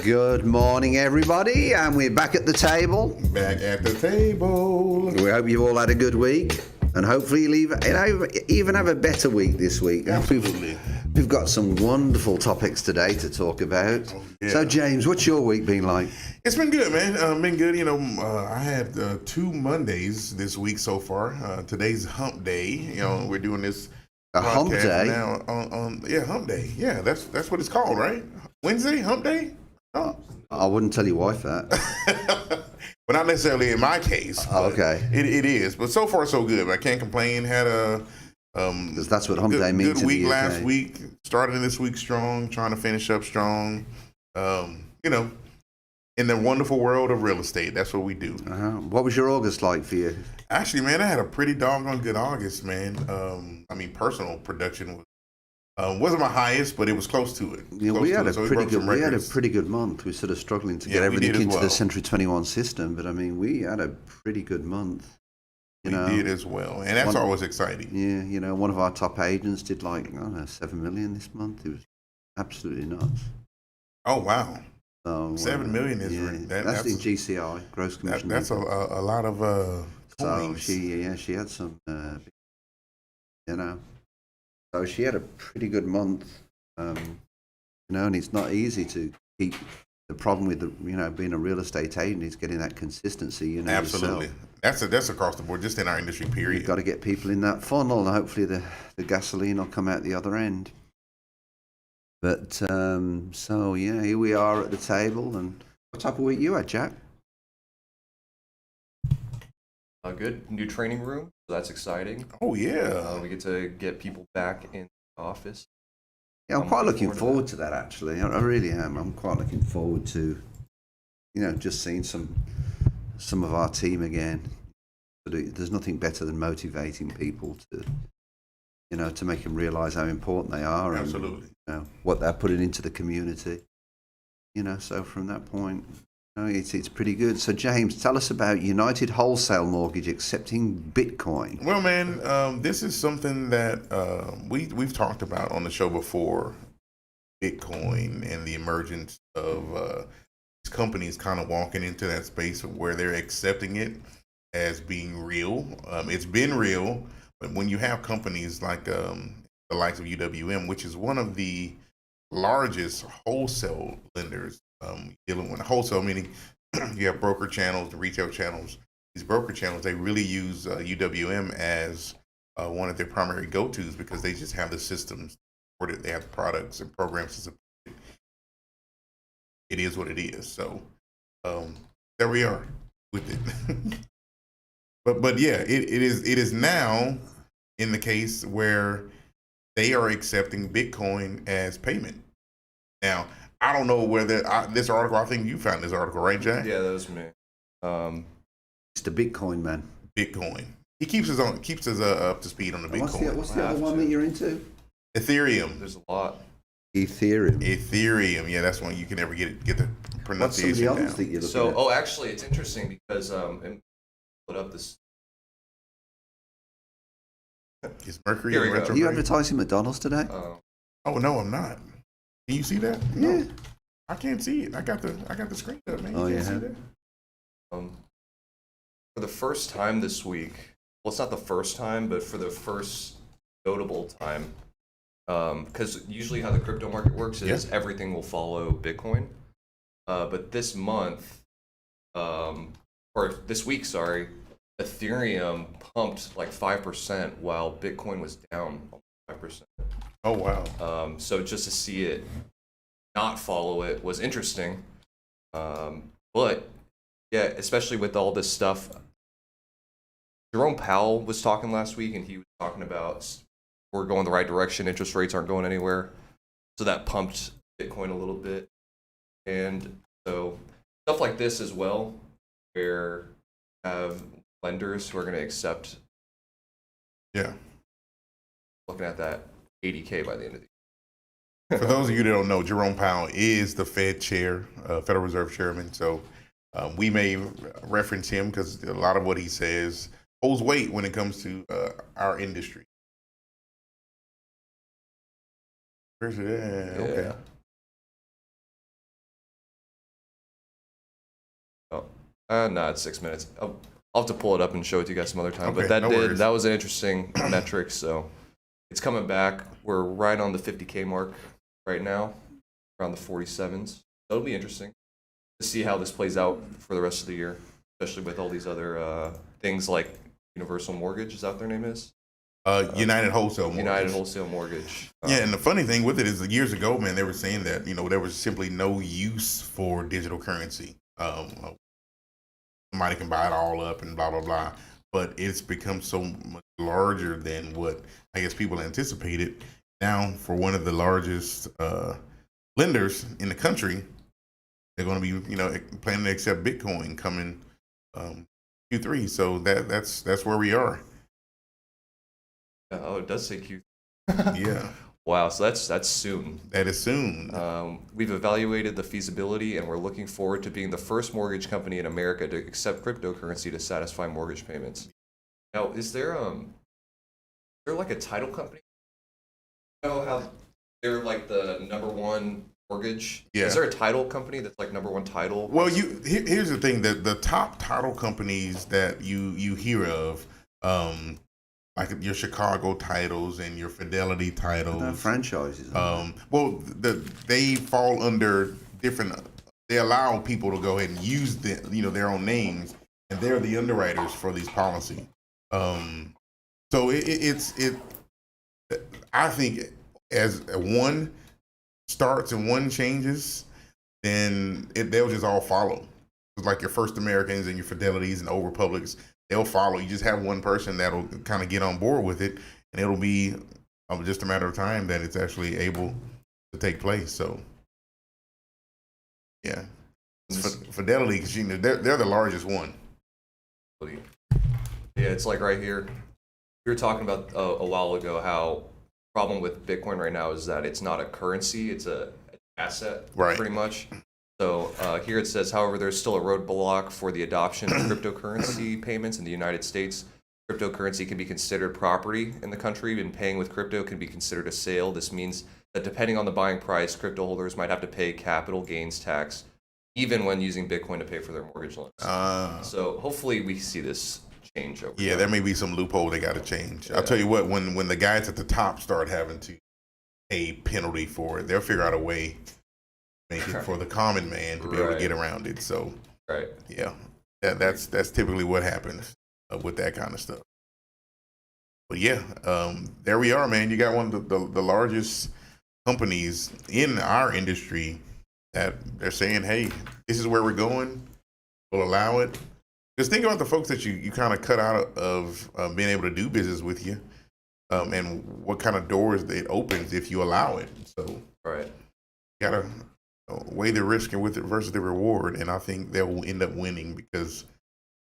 Good morning, everybody, and we're back at the table. Back at the table. We hope you've all had a good week, and hopefully you'll even have a better week this week. Absolutely. We've got some wonderful topics today to talk about. Oh, yeah. So, James, what's your week been like? It's been good, man. Been good. I had 2 Mondays this week so far. Today's Hump Day. We're doing this. A Hump Day? Now Hump Day. Yeah, that's what it's called, right? Wednesday, Hump Day? Oh. I wouldn't tell your wife that. Well, not necessarily in my case. Okay. It is, but so far so good. I can't complain. Had a because that's what Hump Day means. Good week last week. Starting this week strong. Trying to finish up strong. In the wonderful world of real estate, that's what we do. What was your August like for you? Actually, man, I had a pretty doggone good August, man. Personal production wasn't my highest, but it was close to it. Yeah, we had a pretty good month. We're sort of struggling to get everything into the Century 21 system, but we had a pretty good month. We did as well, and that's always exciting. Yeah, one of our top agents did $7 million this month. It was absolutely nuts. Oh wow! So, $7 million is that's the GCI gross commission. That's a lot of So she had some, So she had a pretty good month, and it's not easy to keep. The problem with being a real estate agent is getting that consistency. Absolutely, that's across the board, just in our industry. Period. You've got to get people in that funnel, and hopefully the gasoline will come out the other end. But here we are at the table. And what type of week you had, Jack? Good new training room, so that's exciting. Oh yeah, we get to get people back in the office. Yeah, I'm quite looking forward to that. Actually, I really am. I'm quite looking forward to, just seeing some of our team again. There's nothing better than motivating people to make them realise how important they are. Absolutely. And, what they're putting into the community. So from that point. It's pretty good. So, James, tell us about United Wholesale Mortgage accepting Bitcoin. Well, man, this is something that we've talked about on the show before, Bitcoin and the emergence of these companies kind of walking into that space where they're accepting it as being real. It's been real, but when you have companies like the likes of UWM, which is one of the largest wholesale lenders, dealing with wholesale, meaning you have broker channels, the retail channels. These broker channels, they really use UWM as one of their primary go-tos because they just have the systems for it. They have the products and programs to support it. It is what it is. So there we are with it. but yeah, it is now in the case where they are accepting Bitcoin as payment. Now, I don't know whether this article, I think you found this article, right, Jack? Yeah, that was me. It's the Bitcoin man. Bitcoin. He keeps us up to speed on the Bitcoin. What's the other one that you're into? Ethereum. There's a lot. Ethereum. Yeah, that's one you can never get the What's pronunciation some of the down. others that you're looking at? Actually, it's interesting because and put up this. Is Mercury Here we in go. Are you retrograde? advertising McDonald's today? Oh no, I'm not. Can you see that? Yeah. No, I can't see it. I got the screen up, man. You Oh, can't yeah. see that? For the first time this week, well, it's not the first time, but for the first notable time, because usually how the crypto market works is everything will follow Bitcoin. But this month, or this week, sorry, Ethereum pumped like 5% while Bitcoin was down 5%. Oh wow. So just to see it not follow it was interesting. But yeah, especially with all this stuff. Jerome Powell was talking last week, and he was talking about we're going the right direction. Interest rates aren't going anywhere. So that pumped Bitcoin a little bit. And so stuff like this as well, where you have lenders who are going to accept. Yeah. Looking at that 80K by the end of the year. For those of you that don't know, Jerome Powell is the Fed chair, Federal Reserve chairman. So we may reference him because a lot of what he says holds weight when it comes to our industry. Where's it at? Okay. No, it's 6 minutes. I'll have to pull it up and show it to you guys some other time. Okay, But that no worries. that was an interesting metric. So it's coming back. We're right on the 50K mark right now, around the 47s. That'll be interesting to see how this plays out for the rest of the year, especially with all these other things like Universal Mortgage. Is that what their name is? United Wholesale Mortgage. United Wholesale Mortgage. Yeah, and the funny thing with it is that years ago, man, they were saying that, there was simply no use for digital currency. Somebody can buy it all up and blah, blah, blah. But it's become so much larger than what I guess people anticipated. Now, for one of the largest lenders in the country, they're going to be, planning to accept Bitcoin coming Q3. So that's where we are. Oh, it does say Q. Yeah. Wow, so that's soon. That is soon. We've evaluated the feasibility, and we're looking forward to being the first mortgage company in America to accept cryptocurrency to satisfy mortgage payments. Now, is there like a title company? You know how they're like the number one mortgage? Yeah. Is there a title company that's like number one title? Well, here's the thing: the top title companies that you hear of, like your Chicago titles and your Fidelity titles, Franchises. they fall under different. They allow people to go ahead and use their own names, and they're the underwriters for these policies. So I think as one starts and one changes, then they'll just all follow. It's like your First Americans and your Fidelities and Old Republics. They'll follow. You just have one person that'll kind of get on board with it, and it'll be just a matter of time that it's actually able to take place. So, yeah, Fidelity, because they're the largest one. Yeah, it's like right here. We were talking about a while ago how the problem with Bitcoin right now is that it's not a currency; it's an asset, Right. pretty much. So here it says, however, there's still a roadblock for the adoption of cryptocurrency payments in the United States. Cryptocurrency can be considered property in the country, and paying with crypto can be considered a sale. This means that depending on the buying price, crypto holders might have to pay capital gains tax even when using Bitcoin to pay for their mortgage loans. So hopefully we see this change over time. There may be some loophole they got to change. I'll tell you what, when the guys at the top start having to pay penalty for it, they'll figure out a way to make it for the common man to be able to get around it. So, yeah, that's typically what happens with that kind of stuff. But yeah, there we are, man. You got one of the largest companies in our industry that they're saying, hey, this is where we're going. We'll allow it. Just think about the folks that you kind of cut out of being able to do business with you, and what kind of doors it opens if you allow it. So you got to weigh the risk and with it versus the reward, and I think they will end up winning because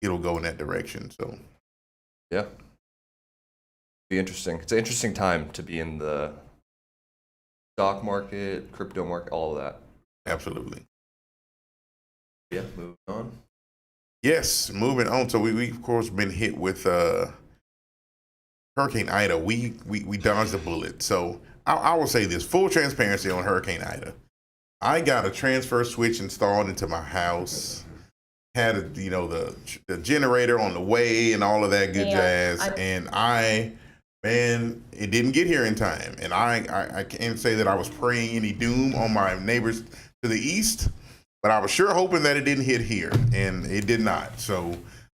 it'll go in that direction. So yeah. Be interesting. It's an interesting time to be in the stock market, crypto market, all of that. Absolutely. Yeah, moving on. Yes, moving on. So we of course been hit with Hurricane Ida. We dodged a bullet. So I will say this, full transparency on Hurricane Ida. I got a transfer switch installed into my house. Had the generator on the way and all of that good jazz, and man, it didn't get here in time. And I can't say that I was praying any doom on my neighbors to the east, but I was sure hoping that it didn't hit here, and it did not. So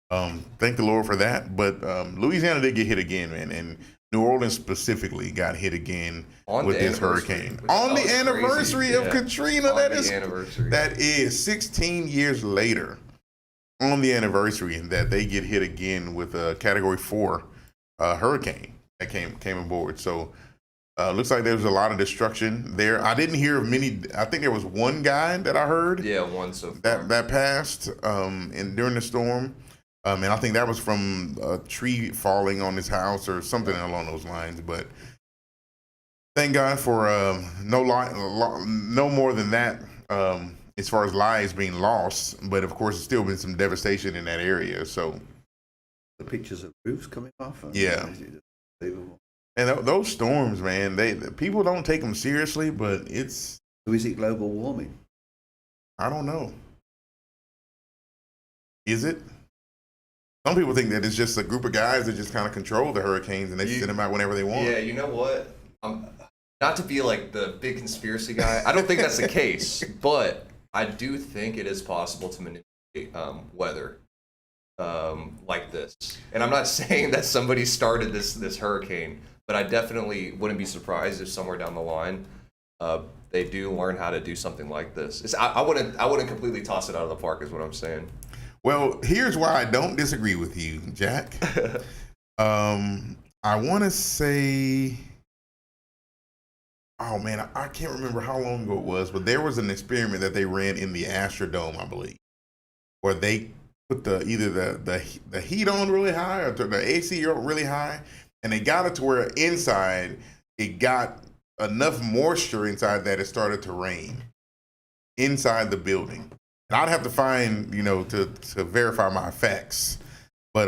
thank the Lord for that. But Louisiana did get hit again, man, and New Orleans specifically got hit again with this hurricane. On the anniversary of Katrina. That is 16 years later, on the anniversary, that they get hit again with a Category 4 hurricane that came aboard. So looks like there was a lot of destruction there. I didn't hear of many. I think there was one guy that I heard. Yeah, one so far. That passed during the storm. And I think that was from a tree falling on his house or something along those lines. But thank God for no more than that as far as lives being lost. But of course, there's still been some devastation in that area. So the pictures of roofs coming off. And those storms, man, people don't take them seriously, but it's. So is it global warming? I don't know. Is it? Some people think that it's just a group of guys that just kind of control the hurricanes and they send them out whenever they want. Yeah, you know what? Not to be like the big conspiracy guy, I don't think that's the case, but I do think it is possible to manipulate weather like this. And I'm not saying that somebody started this hurricane, but I definitely wouldn't be surprised if somewhere down the line they do learn how to do something like this. I wouldn't completely toss it out of the park, is what I'm saying. Well, here's why I don't disagree with you, Jack. I want to say, oh man, I can't remember how long ago it was, but there was an experiment that they ran in the Astrodome, I believe, where they put either the heat on really high or the AC really high, and they got it to where inside it got enough moisture inside that it started to rain inside the building. And I'd have to find, to verify my facts. But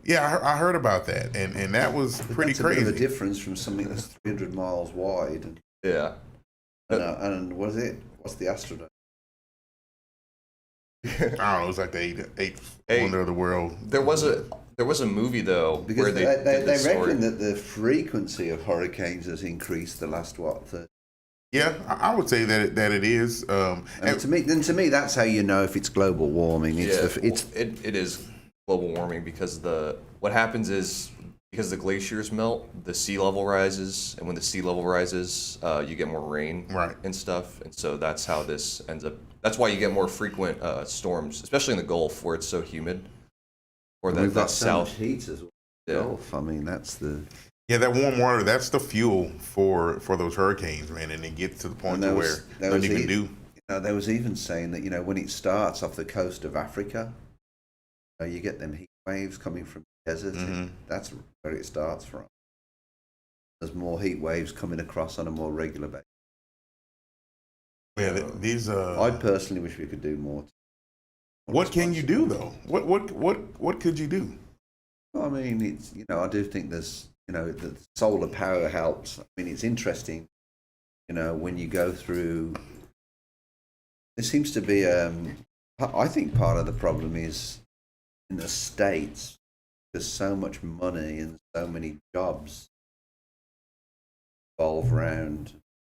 yeah, I heard about that, and that was pretty crazy. Bit of a difference from something that's 300 miles wide. Yeah. And what is it? What's the Astrodome? I don't know. It was like the eighth wonder of the world. There was a movie though because where they reckon that the frequency of hurricanes has increased the last 30. Yeah, I would say that it is. And to me, that's how you know if it's global warming. It is global warming because what happens is because the glaciers melt, the sea level rises, and when the sea level rises, you get more rain and stuff, and so that's how this ends up. That's why you get more frequent storms, especially in the Gulf where it's so humid. Or we've got south so much heat as well. Yeah. Gulf. I mean, that's the. Yeah, that warm water, that's the fuel for those hurricanes, man, and it gets to the point to where nothing you can do. There was even saying that, when it starts off the coast of Africa, you get them heat waves coming from the desert. Mm-hmm. That's where it starts from. There's more heat waves coming across on a more regular basis. Yeah, these. I personally wish we could do more. What can you do though? What could you do? Well, I mean, it's I do think there's the solar power helps. I mean, it's interesting, when you go through. It seems to be, I think part of the problem is in the States, there's so much money and so many jobs revolve around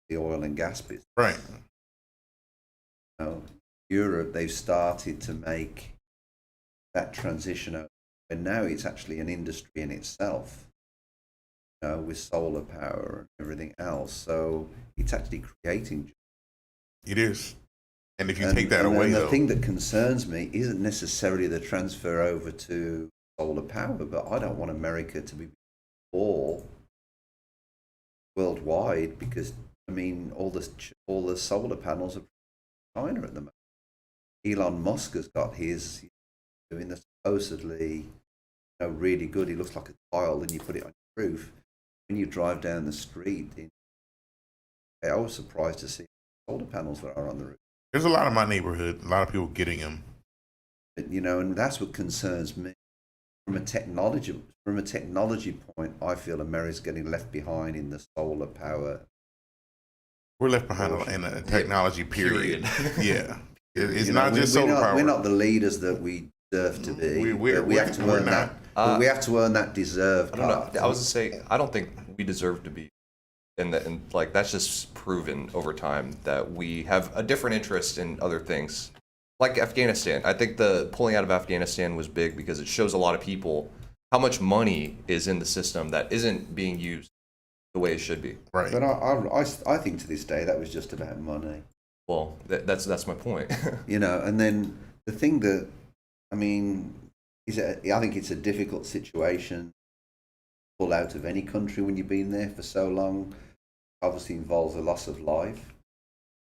the oil and gas business. Right. You know, Europe, they've started to make that transition over, and now it's actually an industry in itself, you know, with solar power and everything else. So it's actually creating jobs. It is. And if you take that and away, the though, thing that concerns me isn't necessarily the transfer over to solar power, but I don't want America to be all worldwide, because I mean all the solar panels are China at the moment. Elon Musk has got his doing the supposedly, you know, really good. He looks like a tile, and you put it on your roof. When you drive down the street, I was surprised to see solar panels that are on the roof. there's a lot of my neighborhood, a lot of people getting them. But, you know, and that's what concerns me. From a technology point, I feel America's getting left behind in the solar power. We're left behind in a technology period. Yeah. It's You not know, just we're solar not, power. We're not the leaders that we deserve to be. We have to we're earn not. that. But we have to earn that deserved I don't part. know. I was gonna say, I don't think we deserve to be, and like that's just proven over time that we have a different interest in other things, like Afghanistan. I think the pulling out of Afghanistan was big because it shows a lot of people how much money is in the system that isn't being used the way it should be. Right. But I think to this day that was just about money. Well, that's my point. You know, and then the thing that, I mean, I think it's a difficult situation to pull out of any country when you've been there for so long. Obviously involves a loss of life.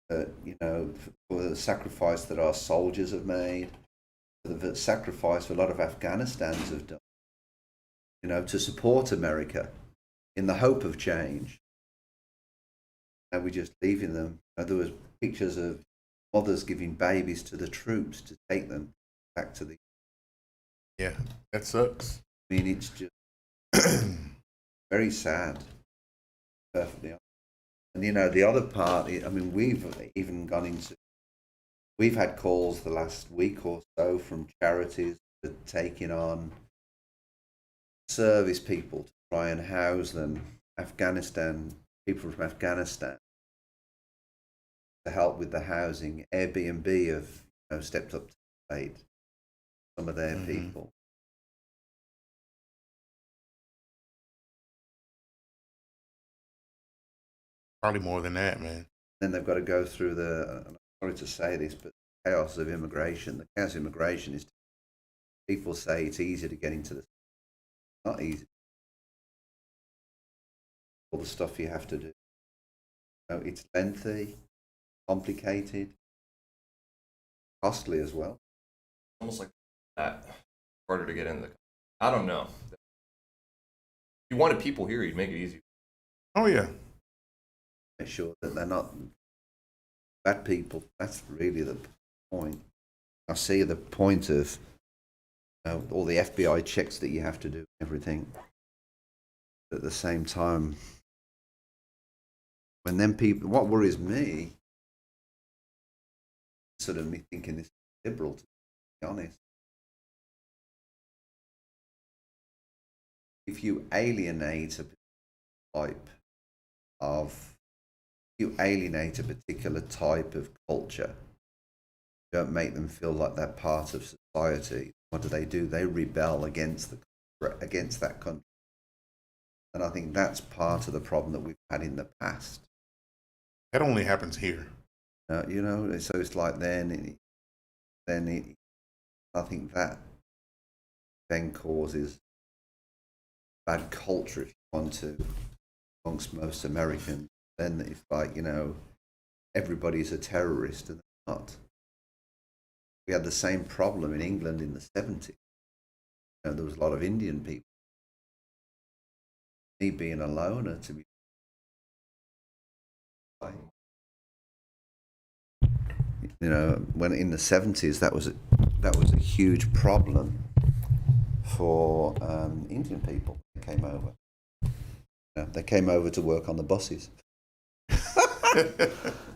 You know, for the sacrifice that our soldiers have made, for the sacrifice a lot of Afghanistans have done, you know, to support America in the hope of change. And we're just leaving them. There was pictures of mothers giving babies to the troops to take them back to the... Yeah, that sucks. I mean, it's just very sad. Perfectly honest. And, you know, the other part, I mean, we've even gone into... We've had calls the last week or so from charities that are taking on service people to try and house them, people from Afghanistan, to help with the housing. Airbnb have, you know, stepped up to the plate, some of their people. Probably more than that, man. Then they've got to go through I'm sorry to say this, but the chaos of immigration. The chaos of immigration is, people say it's easy to get into the... Not easy. All the stuff you have to do. You know, it's lengthy, complicated, costly as well. Almost like that, harder to get in. I don't know. If you wanted people here, you'd make it easy. Oh, yeah. Make sure that they're not bad people. That's really the point. I see the point of, you know, all the FBI checks that you have to do, everything. At the same time, when then people, what worries me, sort of me thinking this is liberal, to be honest. If you alienate a particular type of culture, don't make them feel like they're part of society, what do? They rebel against that country. And I think that's part of the problem that we've had in the past. That only happens here. You know, so it's like I think that then causes bad culture, if you want to, amongst most Americans. Then it's like, you know, everybody's a terrorist, and they're not. We had the same problem in England in the 70s. You know, there was a lot of Indian people. Me being a loner, to be... You know, when in the 70s, that was a huge problem for Indian people that came over. You know, they came over to work on the buses.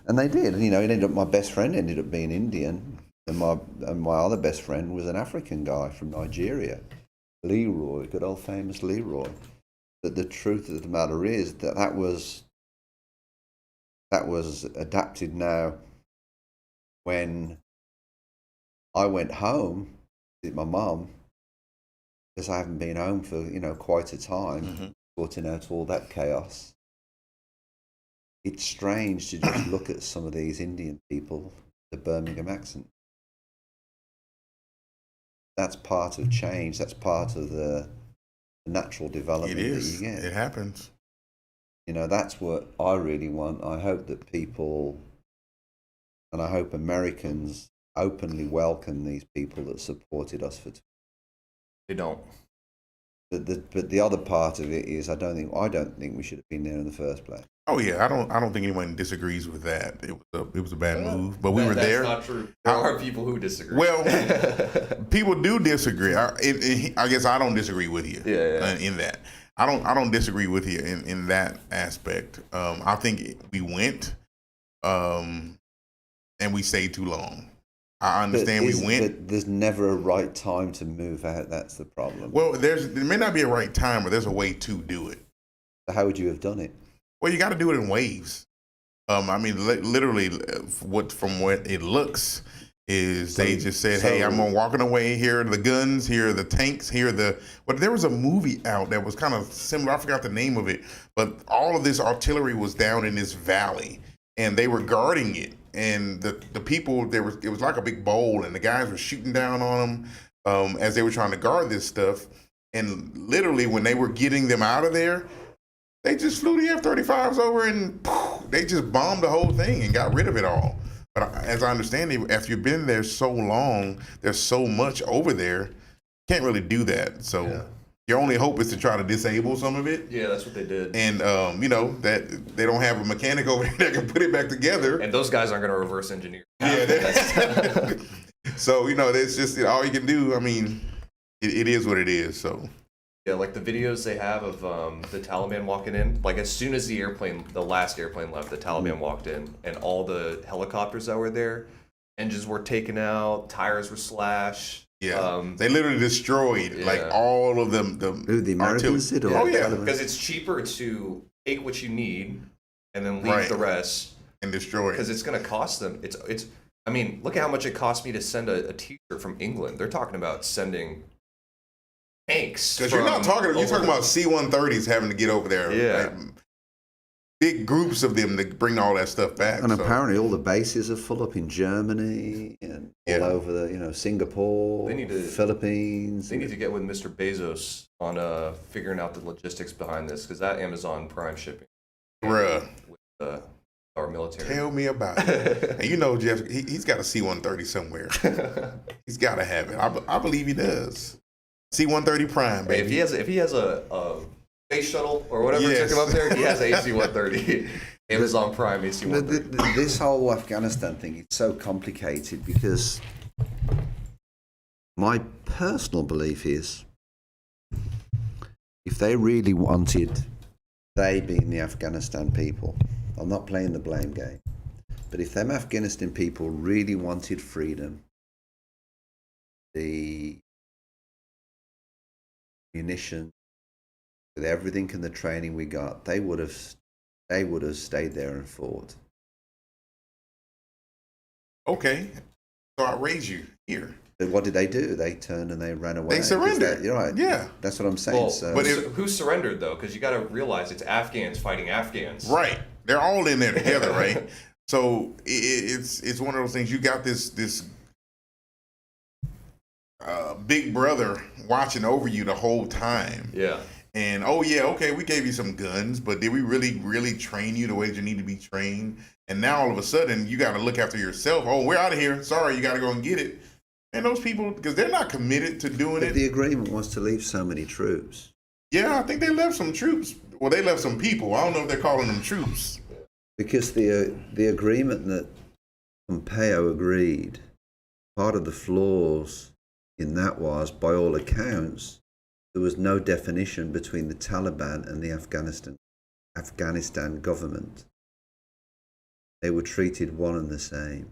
And they did. You know, it ended up, my best friend ended up being Indian, and my other best friend was an African guy from Nigeria, Leroy, good old famous Leroy. But the truth of the matter is that was adapted now when I went home with my mum, because I haven't been home for, you know, quite a time, sorting out all that chaos. It's strange to just look at some of these Indian people, the Birmingham accent. That's part of change. That's part of the natural development that you get. It happens. You know, that's what I really want. I hope that people, and I hope Americans openly welcome these people that supported us for. They don't. But the other part of it is I don't think we should have been there in the first place. Oh yeah, I don't think anyone disagrees with that. It was a bad move, but we were there. That's not true. There are people who disagree. Well, people do disagree. I guess I don't disagree with you. In that, I don't disagree with you in that aspect. I think we went, and we stayed too long. I understand we went. But there's never a right time to move out. That's the problem. Well, there may not be a right time, but there's a way to do it. So how would you have done it? Well, you got to do it in waves. I mean, literally, from what it looks is they just said, "Hey, I'm walking away. Here are the guns. Here are the tanks. Here are the." But there was a movie out that was kind of similar. I forgot the name of it, but all of this artillery was down in this valley, and they were guarding it. And the people, it was like a big bowl, and the guys were shooting down on them as they were trying to guard this stuff. And literally, when they were getting them out of there, they just flew the F-35s over and they just bombed the whole thing and got rid of it all. But as I understand it, after you've been there so long, there's so much over there, can't really do that. So your only hope is to try to disable some of it. Yeah, that's what they did. And, you know, that they don't have a mechanic over there that can put it back together. And those guys aren't going to reverse engineer. Yeah. So, you know, that's just all you can do. I mean, it is what it is, so. Yeah, like the videos they have of the Taliban walking in. Like as soon as the last airplane left, the Taliban walked in, and all the helicopters that were there, engines were taken out, tires were slashed. Yeah, they literally destroyed like all of them. The Americans did? Oh yeah, because it's cheaper to take what you need and then leave the rest and destroy it. Because it's going to cost them. It's. I mean, look at how much it cost me to send a T-shirt from England. They're talking about sending tanks. Because you're talking about C-130s having to get over there. Yeah. Like, big groups of them to bring all that stuff back. And apparently all the bases are full up in Germany and all over the, Singapore, Philippines. They need to get with Mr. Bezos on figuring out the logistics behind this, because that Amazon Prime shipping. Bruh. With our military. Tell me about it. And you know, Jeff, he's got a C-130 somewhere. He's got to have it. I believe he does. C-130 Prime, baby. Hey, if he has a space shuttle or whatever took him up there, he has a AC-130. Amazon Prime AC-130. This whole Afghanistan thing is so complicated because my personal belief is if they really wanted, they being the Afghanistan people, I'm not playing the blame game, but if them Afghanistan people really wanted freedom, the munition, with everything and the training we got, they would have stayed there and fought. Okay, so I raise you here. But what did they do? They turned and they ran away. They surrendered. You're right. Yeah, that's what I'm saying. Well, so, but who surrendered though? Because you got to realize it's Afghans fighting Afghans. Right, they're all in there together, right? So it's one of those things. You got this big brother watching over you the whole time. Yeah. And okay, we gave you some guns, but did we really train you the way that you need to be trained? And now all of a sudden you got to look after yourself. Oh, we're out of here. Sorry, you got to go and get it. And those people, because they're not committed to doing it. The agreement was to leave so many troops. Yeah, I think they left some troops. Well, they left some people. I don't know if they're calling them troops. Because the agreement that Pompeo agreed, part of the flaws in that was, by all accounts, there was no definition between the Taliban and the Afghanistan government. they were treated one and the same.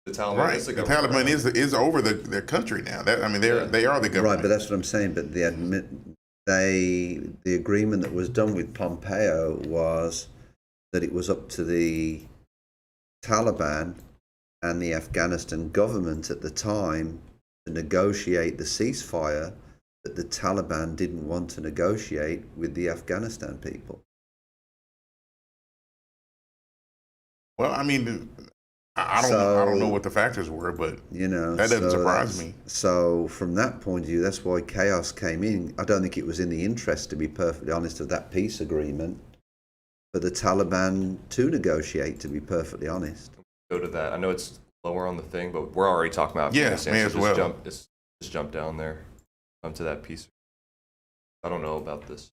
The Taliban Right. is The government, Taliban right? is over their country now. They are the government. Right, but that's what I'm saying. But the agreement that was done with Pompeo was that it was up to the Taliban and the Afghanistan government at the time to negotiate the ceasefire that the Taliban didn't want to negotiate with the Afghanistan people. Well, I mean, I don't know what the factors were, but that doesn't surprise me. So from that point of view, that's why chaos came in. I don't think it was in the interest, to be perfectly honest, of that peace agreement for the Taliban to negotiate, to be perfectly honest. Go to that. I know it's lower on the thing, but we're already talking about Yeah, Afghanistan. may So as well. just jump down there to that piece. I don't know about this.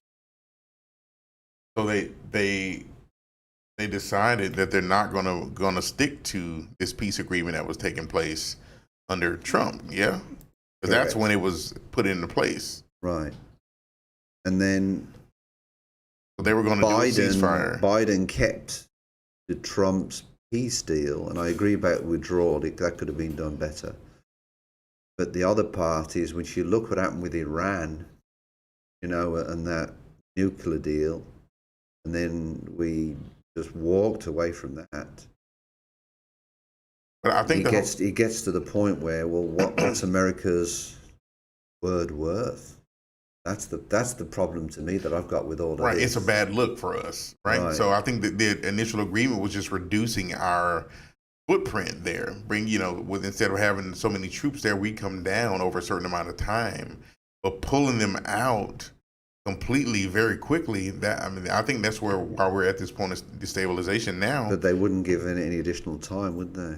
So they decided that they're not gonna stick to this peace agreement that was taking place under Trump. Yeah, because that's when it was put into place. Right. And then So they were going to do a ceasefire. Biden kept the Trump's peace deal, and I agree about withdrawal. That could have been done better. But the other part is, when you look what happened with Iran, and that nuclear deal, and then we just walked away from that. But I think it gets to the point where, well, what's America's word worth? That's the problem to me that I've got with all of right. this. It's a bad look for us, right? So I think that the initial agreement was just reducing our footprint there. Instead of having so many troops there, we come down over a certain amount of time, but pulling them out completely very quickly. I think that's why we're at this point of destabilization now. But they wouldn't give any additional time, would they?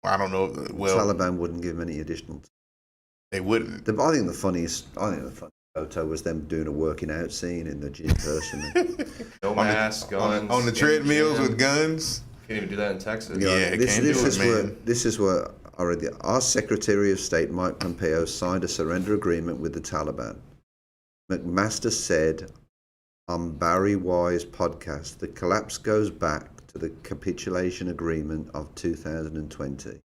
I don't know. Well, the Taliban wouldn't give any additional time. They wouldn't. I think the funniest photo was them doing a working out scene in the gym personally. No mask, guns. On the treadmills with guns. Can't even do that in Texas. This is what already our Secretary of State Mike Pompeo signed a surrender agreement with the Taliban. McMaster said on Barry Wise podcast, the collapse goes back to the capitulation agreement of 2020.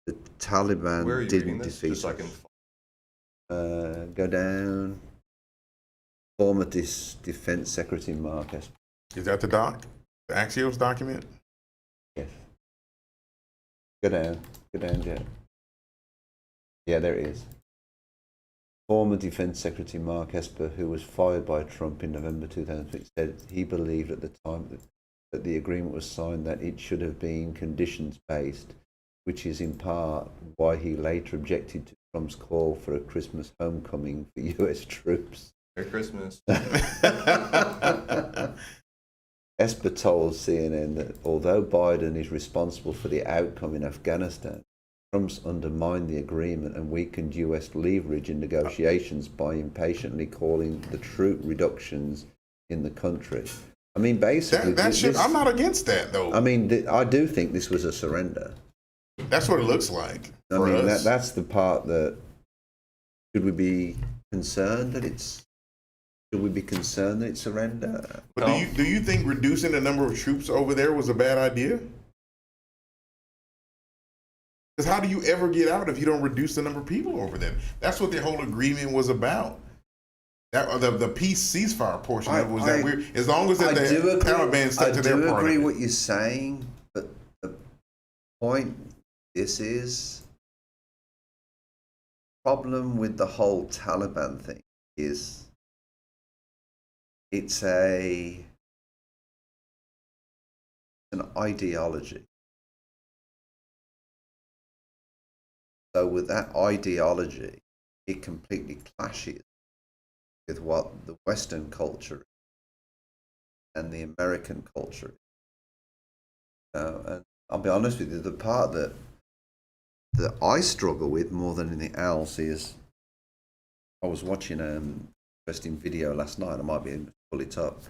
The Taliban didn't defeat us. Go down. Former Defense Secretary Mark Esper. Is that the Axios document? Yes. Go down, Jack. Yeah, there it is. Former Defense Secretary Mark Esper, who was fired by Trump in November 2006, said he believed at the time that the agreement was signed that it should have been conditions-based, which is in part why he later objected to Trump's call for a Christmas homecoming for U.S. troops. Merry Christmas. Esper told CNN that although Biden is responsible for the outcome in Afghanistan, Trump's undermined the agreement and weakened U.S. leverage in negotiations by impatiently calling the troop reductions in the country. I mean, basically... I'm not against that, though. I mean, I do think this was a surrender. That's what it looks like for us. That's the part that... Should we be concerned that it's surrender? But do you think reducing the number of troops over there was a bad idea? Because how do you ever get out if you don't reduce the number of people over there? That's what the whole agreement was about. That the peace ceasefire portion of it was that we're, as long as the Taliban stuck to their part. I do agree what you're saying, but the point is problem with the whole Taliban thing is it's an ideology. So with that ideology, it completely clashes with what the Western culture and the American culture is. And I'll be honest with you, the part that I struggle with more than anything else is, I was watching an interesting video last night. I might be able to pull it up.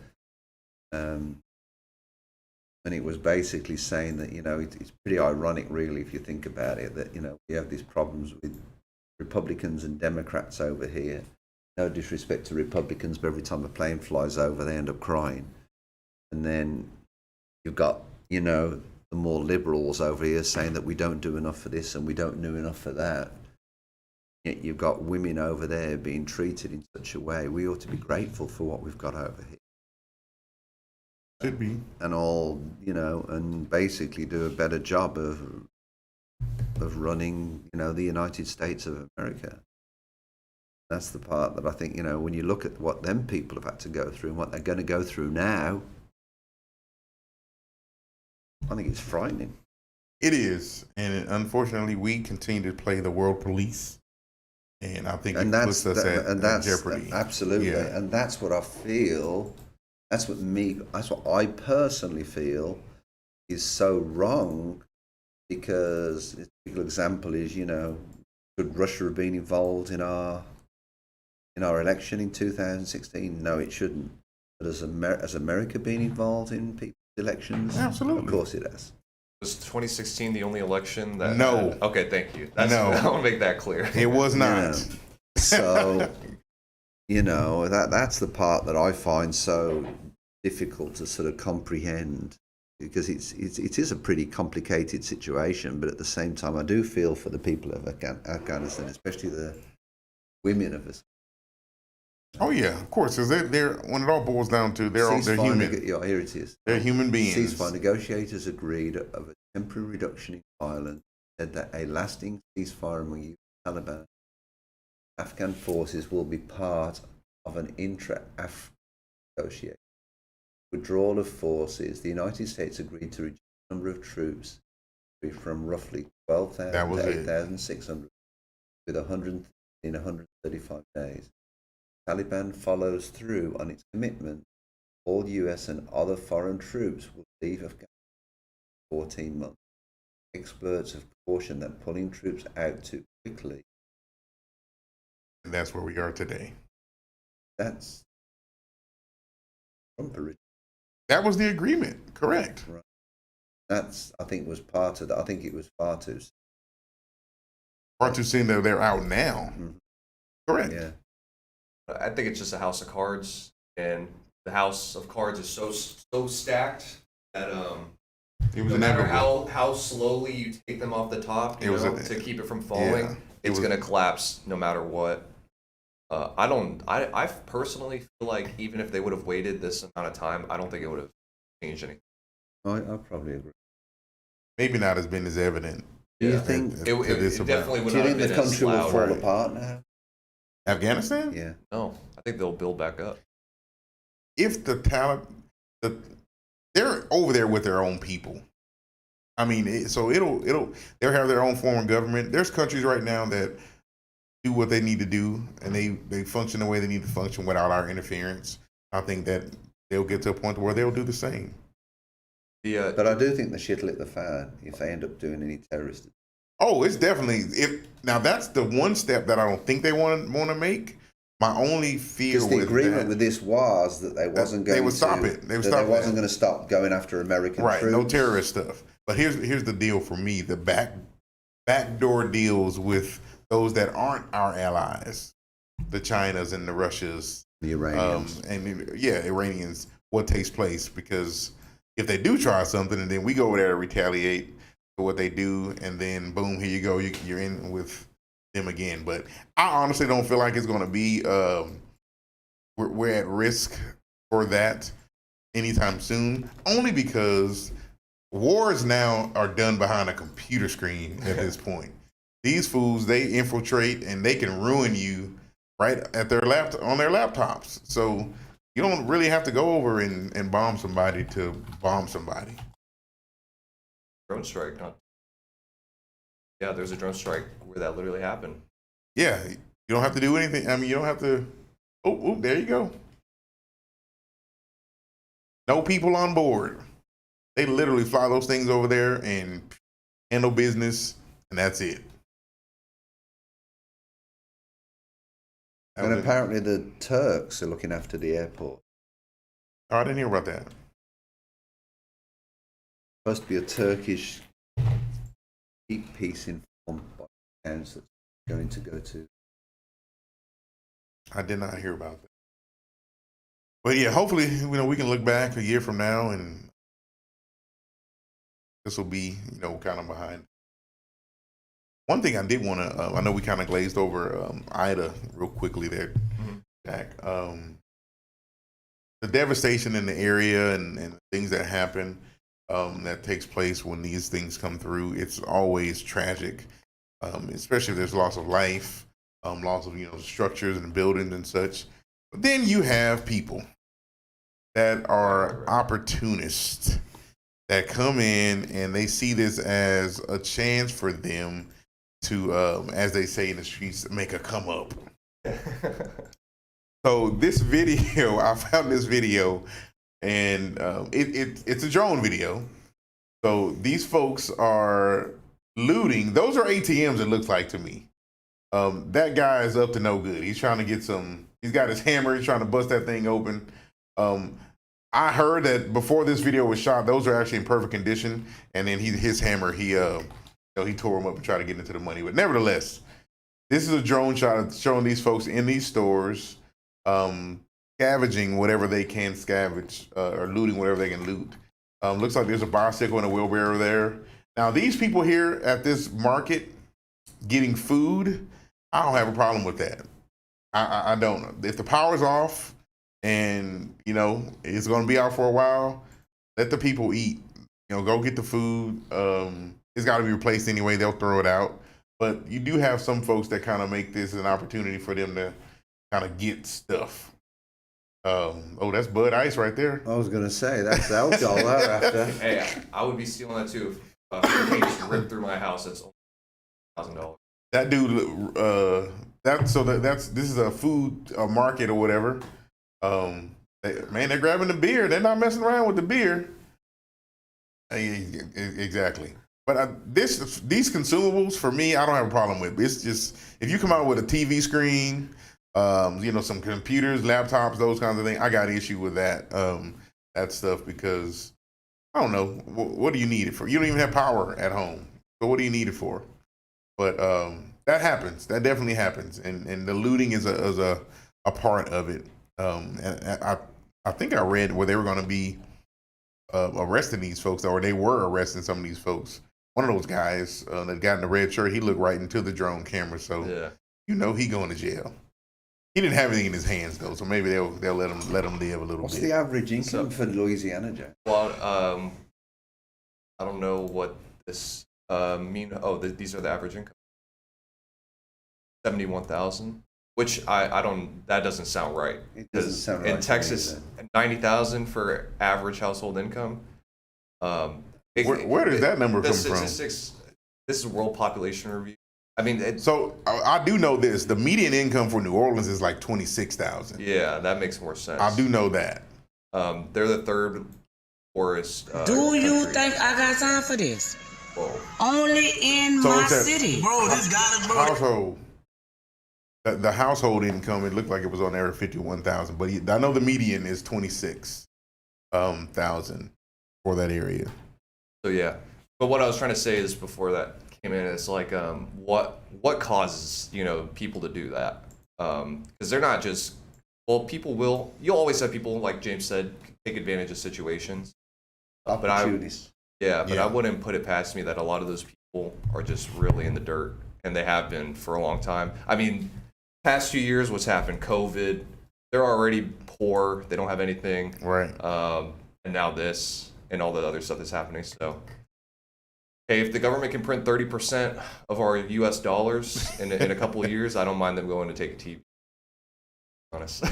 And it was basically saying that, it's pretty ironic, really, if you think about it, that, we have these problems with Republicans and Democrats over here. No disrespect to Republicans, but every time a plane flies over, they end up crying. And then you've got you know, the more liberals over here saying that we don't do enough for this and we don't do enough for that. Yet you've got women over there being treated in such a way. We ought to be grateful for what we've got over here. Should be. And all, you know, and basically do a better job of running, you know, the United States of America. That's the part that I think, you know, when you look at what them people have had to go through and what they're going to go through now, I think it's frightening. It is. And unfortunately, we continue to play the world police. And I think it puts us at jeopardy. Absolutely. Yeah. And that's what I feel. That's what I personally feel is so wrong, because a typical example is, you know, could Russia have been involved in our election in 2016? No, it shouldn't. But has America been involved in people's elections? Absolutely. Of course it has. Was 2016 the only election that? No. Okay, thank you. No. I want to make that clear. It was not. You know, so, you know, that's the part that I find so difficult to sort of comprehend, because it is a pretty complicated situation, but at the same time I do feel for the people of Afghanistan, especially the women of us. Oh yeah, of course, because they're when it all boils down to they're human. Here it is. They're human beings. Ceasefire negotiators agreed of a temporary reduction in violence, said that a lasting ceasefire among you and Taliban Afghan forces will be part of an intra-Afghan negotiation. Withdrawal of forces, the United States agreed to reduce the number of troops from roughly 12,000 to 8,600 with 100 in 135 days. Taliban follows through on its commitment. All US and other foreign troops will leave Afghanistan in 14 months. Experts have cautioned that pulling troops out too quickly. And that's where we are today. That's Trump originally. That was the agreement, correct? Right. That's, I think, was part of that. I think it was far too soon. Far too soon that they're out now. Mm-hmm. Correct. Yeah. I think it's just a house of cards, and the house of cards is so stacked that it was no matter inevitable. how slowly you take them off the top, to keep it from falling, Yeah, it's going to collapse no matter what. I personally feel like even if they would have waited this amount of time, I don't think it would have changed anything. I probably agree. Maybe not as been as evident. Do you think it definitely would Do you not think have the been as country will loud. fall apart now? Afghanistan? Yeah. No, I think they'll build back up. If the Taliban, they're over there with their own people. I mean, so they'll have their own form of government. There's countries right now that do what they need to do, and they function the way they need to function without our interference. I think that they'll get to a point where they'll do the same. But I do think the shit'll hit the fan if they end up doing any terrorist. Oh, it's definitely now that's the one step that I don't think they want to make. My only fear Because the with agreement that, with this was that they wasn't going they would to stop it. They would that stop they wasn't that. going to stop going after American Right, troops. no terrorist stuff. But here's the deal for me: the backdoor deals with those that aren't our allies, the Chinas and the Russias, The Iranians. Iranians. What takes place, because if they do try something and then we go over there to retaliate for what they do, and then boom, here you go, you're in with them again. But I honestly don't feel like it's going to be we're at risk for that anytime soon, only because wars now are done behind a computer screen at this point. These fools, they infiltrate and they can ruin you right at their on their laptops. So you don't really have to go over and bomb somebody to bomb somebody. Drone strike, yeah, there's a drone strike where that literally happened. Yeah, you don't have to do anything. I mean, you don't have to. Oh, there you go. No people on board. They literally fly those things over there and handle business, and that's it. And apparently the Turks are looking after the airport. Oh, I didn't hear about that. Supposed to be a Turkish piece informed by accounts that's going to go to. I did not hear about that. But yeah, hopefully, we can look back a year from now and this will be, kind of behind. One thing I did want to, I know we kind of glazed over Ida real quickly there, Jack. The devastation in the area and things that happen that takes place when these things come through, it's always tragic, especially if there's loss of life, loss of, structures and buildings and such. But then you have people that are opportunists that come in and they see this as a chance for them to, as they say in the streets, make a come up. So this video, I found this video, and it's a drone video. So these folks are looting. Those are ATMs, it looks like to me. That guy is up to no good. He's trying to get some, he's got his hammer, he's trying to bust that thing open. I heard that before this video was shot, those are actually in perfect condition. And then his hammer, he tore them up and tried to get into the money. But nevertheless, this is a drone shot showing these folks in these stores, scavenging whatever they can scavenge, or looting whatever they can loot. Looks like there's a bicycle and a wheelbarrow there. Now, these people here at this market getting food, I don't have a problem with that. I don't. If the power's off and, it's going to be out for a while, let the people eat. Go get the food. It's got to be replaced anyway. They'll throw it out. But you do have some folks that kind of make this an opportunity for them to kind of get stuff. That's Bud Ice right there. I was going to say, that's alcohol after. Hey, I would be stealing that too if hurricane just ripped through my house. That's $1,000. That dude, this is a food market or whatever. They're grabbing the beer. They're not messing around with the beer. Exactly. But these consumables, for me, I don't have a problem with. It's just, if you come out with a TV screen, some computers, laptops, those kinds of things, I got an issue with that stuff, because I don't know, what do you need it for? You don't even have power at home, so what do you need it for? But that happens. That definitely happens, and the looting is a part of it. And I think I read where they were going to be arresting these folks, or they were arresting some of these folks. One of those guys that got in the red shirt, he looked right into the drone camera, so he going to jail. He didn't have anything in his hands though, so maybe they'll let him live a little bit. What's the average income for Louisiana, Jack? Well, I don't know what this mean. Oh, these are the average income. 71,000, which I don't. That doesn't sound right. It doesn't sound right. In Texas, 90,000 for average household income. Where does that number come from? This is World Population Review. I mean, so I do know this. The median income for New Orleans is like 26,000. Yeah, that makes more sense. I do know that. They're the third poorest. Do you think I got time for this? Whoa. Only in my city. Bro, this gotta bro. Household. The household income, it looked like it was on there at 51,000, but I know the median is 26,000 for that area. So yeah, but what I was trying to say is before that came in, it's like what causes people to do that? Because they're not just you'll always have people, like James said, take advantage of situations. Opportunities. But I wouldn't put it past me that a lot of those people are just really in the dirt, and they have been for a long time. I mean, past few years, what's happened? COVID. They're already poor. They don't have anything. Right. And now this and all the other stuff that's happening. So, hey, if the government can print 30% of our U.S. dollars in a couple of years, I don't mind them going to take a TV. Honest.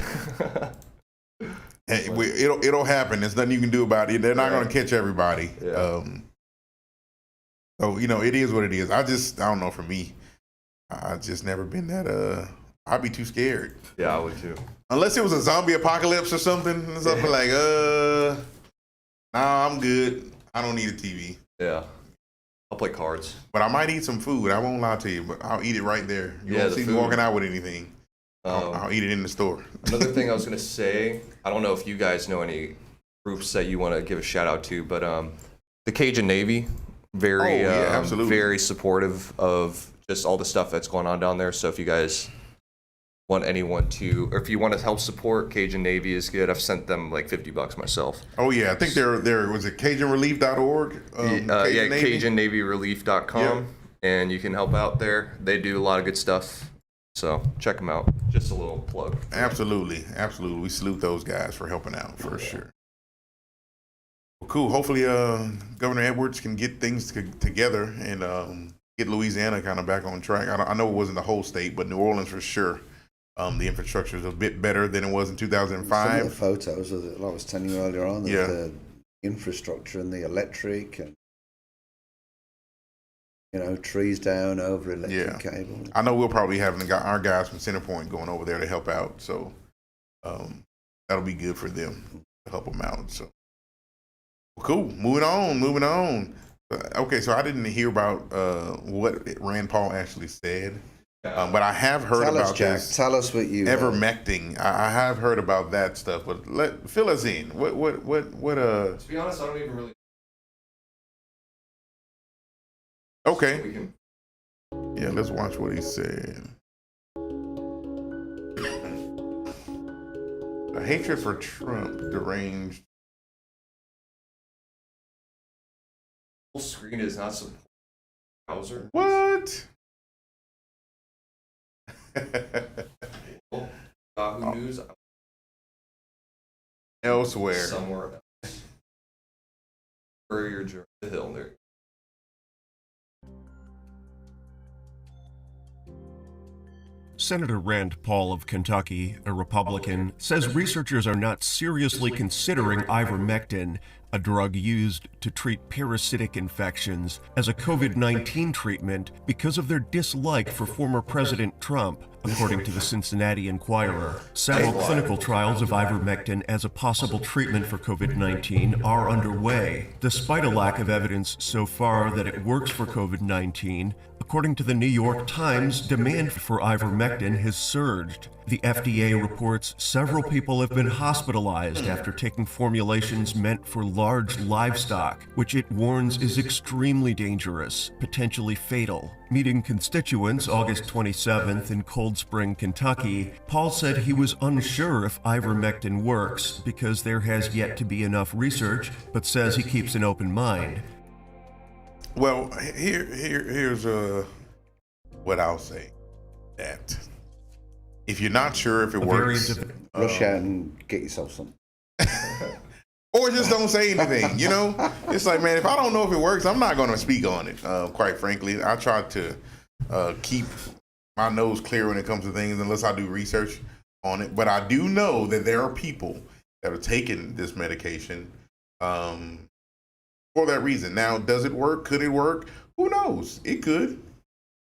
Hey, it'll happen. There's nothing you can do about it. They're not going to catch everybody. Yeah. So it is what it is. I don't know. For me, I just never been that. I'd be too scared. Yeah, I would too. Unless it was a zombie apocalypse or something. Something like, nah, I'm good. I don't need a TV. Yeah. I'll play cards. But I might eat some food. I won't lie to you, but I'll eat it right there. You won't see me walking out with anything. I'll eat it in the store. Another thing I was going to say, I don't know if you guys know any groups that you want to give a shout out to, but the Cajun Navy, very supportive of just all the stuff that's going on down there. So if you guys want anyone to, or if you want to help support, Cajun Navy is good. I've sent them like $50 myself. Oh yeah, I think there was it CajunRelief.org. Yeah, CajunNavyRelief.com, and you can help out there. They do a lot of good stuff, so check them out. Just a little plug. Absolutely. We salute those guys for helping out for sure. Well, cool. Hopefully, Governor Edwards can get things together and get Louisiana kind of back on track. I know it wasn't the whole state, but New Orleans for sure. The infrastructure is a bit better than it was in 2005. Some of the photos, like I was telling you earlier on, the infrastructure and the electric and, trees down over electric cable. I know we'll probably have our guys from Centerpoint going over there to help out. So that'll be good for them to help them out. So cool. Moving on. Okay, so I didn't hear about what Rand Paul actually said. But I have heard about this. Tell us what you ivermectin. I have heard about that stuff, but fill us in. What To be honest, I don't even really. Okay. So yeah, let's watch what he said. A hatred for Trump deranged. Full screen is not support browser. What? Yahoo News. Elsewhere. Somewhere else. Courier Journal. The Hill. There. Senator Rand Paul of Kentucky, a Republican, says researchers are not seriously considering ivermectin, a drug used to treat parasitic infections, as a COVID-19 treatment because of their dislike for former President Trump, according to the Cincinnati Enquirer. Several clinical trials of ivermectin as a possible treatment for COVID-19 are underway, despite a lack of evidence so far that it works for COVID-19. According to the New York Times, demand for ivermectin has surged. The FDA reports several people have been hospitalized after taking formulations meant for large livestock, which it warns is extremely dangerous, potentially fatal. Meeting constituents August 27th in Cold Spring, Kentucky, Paul said he was unsure if ivermectin works because there has yet to be enough research, but says he keeps an open mind. Well, here's what I'll say. That if you're not sure if it works, rush out and get yourself some. Or just don't say anything, It's like, man, if I don't know if it works, I'm not going to speak on it, quite frankly. I try to keep my nose clear when it comes to things unless I do research on it. But I do know that there are people that are taking this medication for that reason. Now, does it work? Could it work? Who knows? It could.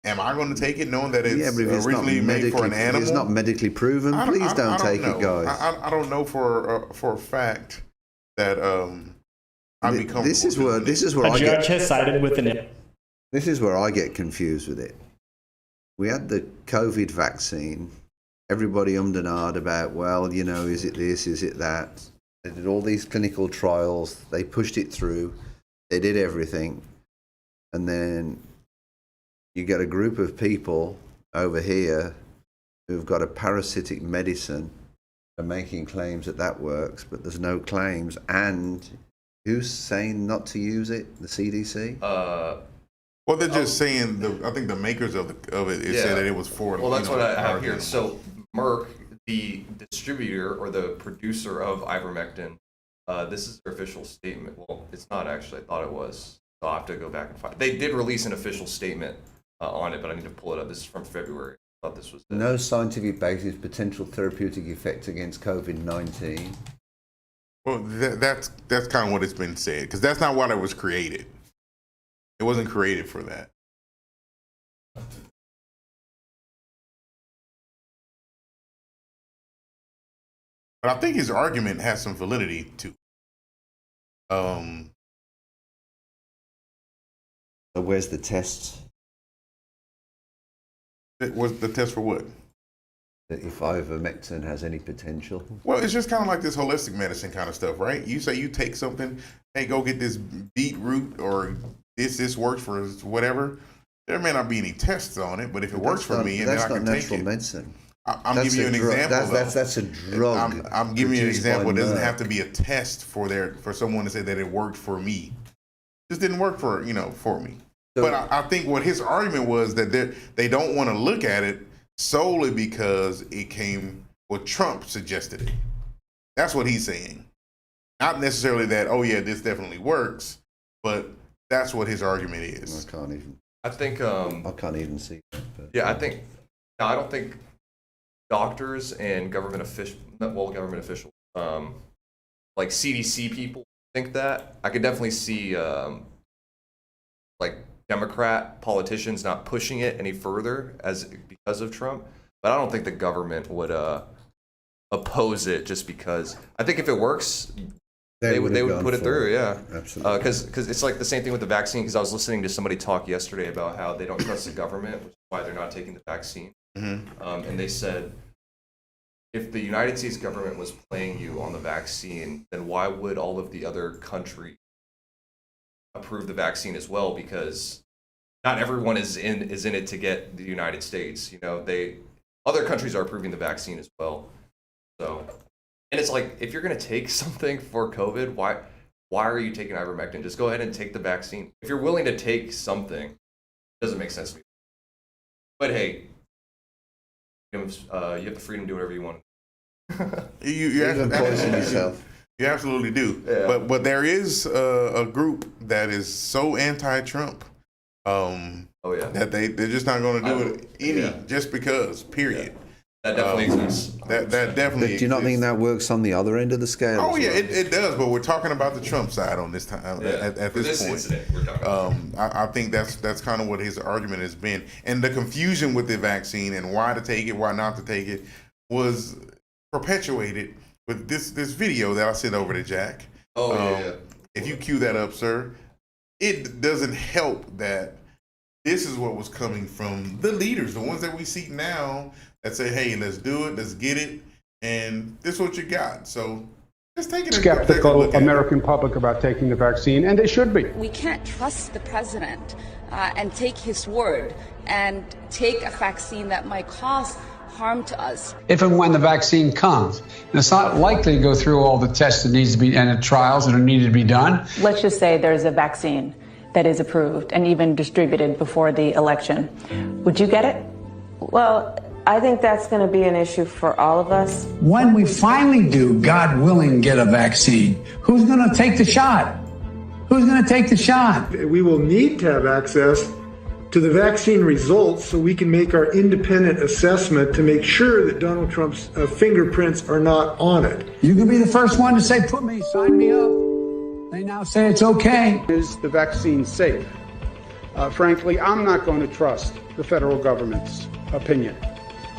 Am I going to take it knowing that it's originally made for an animal? It's not medically proven. Please don't take it, guys. I don't know for a fact that I'd be comfortable. This is where a judge has sided with an. This is where I get confused with it. We had the COVID vaccine. Everybody ummed and ahed about, is it this, is it that? They did all these clinical trials. They pushed it through. They did everything. And then you get a group of people over here who've got a parasitic medicine and making claims that works, but there's no claims. And who's saying not to use it? The CDC? Well, they're just saying, I think the makers of it said that it was for. Well, that's what I have here. So Merck, the distributor or the producer of ivermectin, this is their official statement. Well, it's not actually. I thought it was. So I'll have to go back and find it. They did release an official statement on it, but I need to pull it up. This is from February. I thought this was it. No scientific basis, potential therapeutic effect against COVID-19. Well, that's kind of what it's been said, because that's not why it was created. It wasn't created for that. But I think his argument has some validity too. So where's the test? It was the test for what? If ivermectin has any potential? Well, it's just kind of like this holistic medicine kind of stuff, right? You say you take something, hey, go get this beetroot or this works for whatever. There may not be any tests on it, but if it works for me, and then I can take it. That's not natural medicine. I'm giving you an example. That's a drug. I'm giving you an produced by example. It doesn't Merck. have to be a test for someone to say that it worked for me. This didn't work for me. So- But I think what his argument was that they don't want to look at it solely because it came. Well, Trump suggested it. That's what he's saying. Not necessarily that. Oh yeah, this definitely works. But that's what his argument is. I can't even. I think. I can't even see that. But. Yeah, I think. No, I don't think doctors and government officials, like CDC people, think that. I could definitely see, like Democrat politicians not pushing it any further because of Trump. But I don't think the government would oppose it just because. I think if it works, they would put it through. Yeah, absolutely. Because it's like the same thing with the vaccine. Because I was listening to somebody talk yesterday about how they don't trust the government, which is why they're not taking the vaccine. And they said, if the United States government was playing you on the vaccine, then why would all of the other countries approve the vaccine as well? Because not everyone is in it to get the United States. You know, other countries are approving the vaccine as well. So, and it's like, if you're going to take something for COVID, why are you taking ivermectin? Just go ahead and take the vaccine. If you're willing to take something, it doesn't make sense to me. But hey, you have the freedom to do whatever you want. You poison yourself. You absolutely do. Yeah. But there is a group that is so anti-Trump that they're just not going to do it just because. Period. Yeah. That definitely exists. That definitely. But do you not think that works on the other end of the scale? Oh as yeah, well? it does. But we're talking about the Trump side on this time at this point. Incident, we're talking about. I think that's kind of what his argument has been, and the confusion with the vaccine and why to take it, why not to take it, was perpetuated with this video that I sent over to Jack. If you cue that up, sir, it doesn't help that this is what was coming from the leaders, the ones that we see now that say, "Hey, let's do it, let's get it," and this is what you got. So just take it. Skeptical American public about taking the vaccine, and they should be. We can't trust the president and take his word and take a vaccine that might cause harm to us. If and when the vaccine comes, and it's not likely to go through all the tests that needs to be and the trials that are needed to be done. Let's just say there's a vaccine that is approved and even distributed before the election. Would you get it? Well, I think that's going to be an issue for all of us. When we finally do, God willing, get a vaccine, who's going to take the shot? Who's going to take the shot? We will need to have access to the vaccine results so we can make our independent assessment to make sure that Donald Trump's fingerprints are not on it. You can be the first one to say, sign me up. They now say it's okay. Is the vaccine safe? Frankly, I'm not going to trust the federal government's opinion.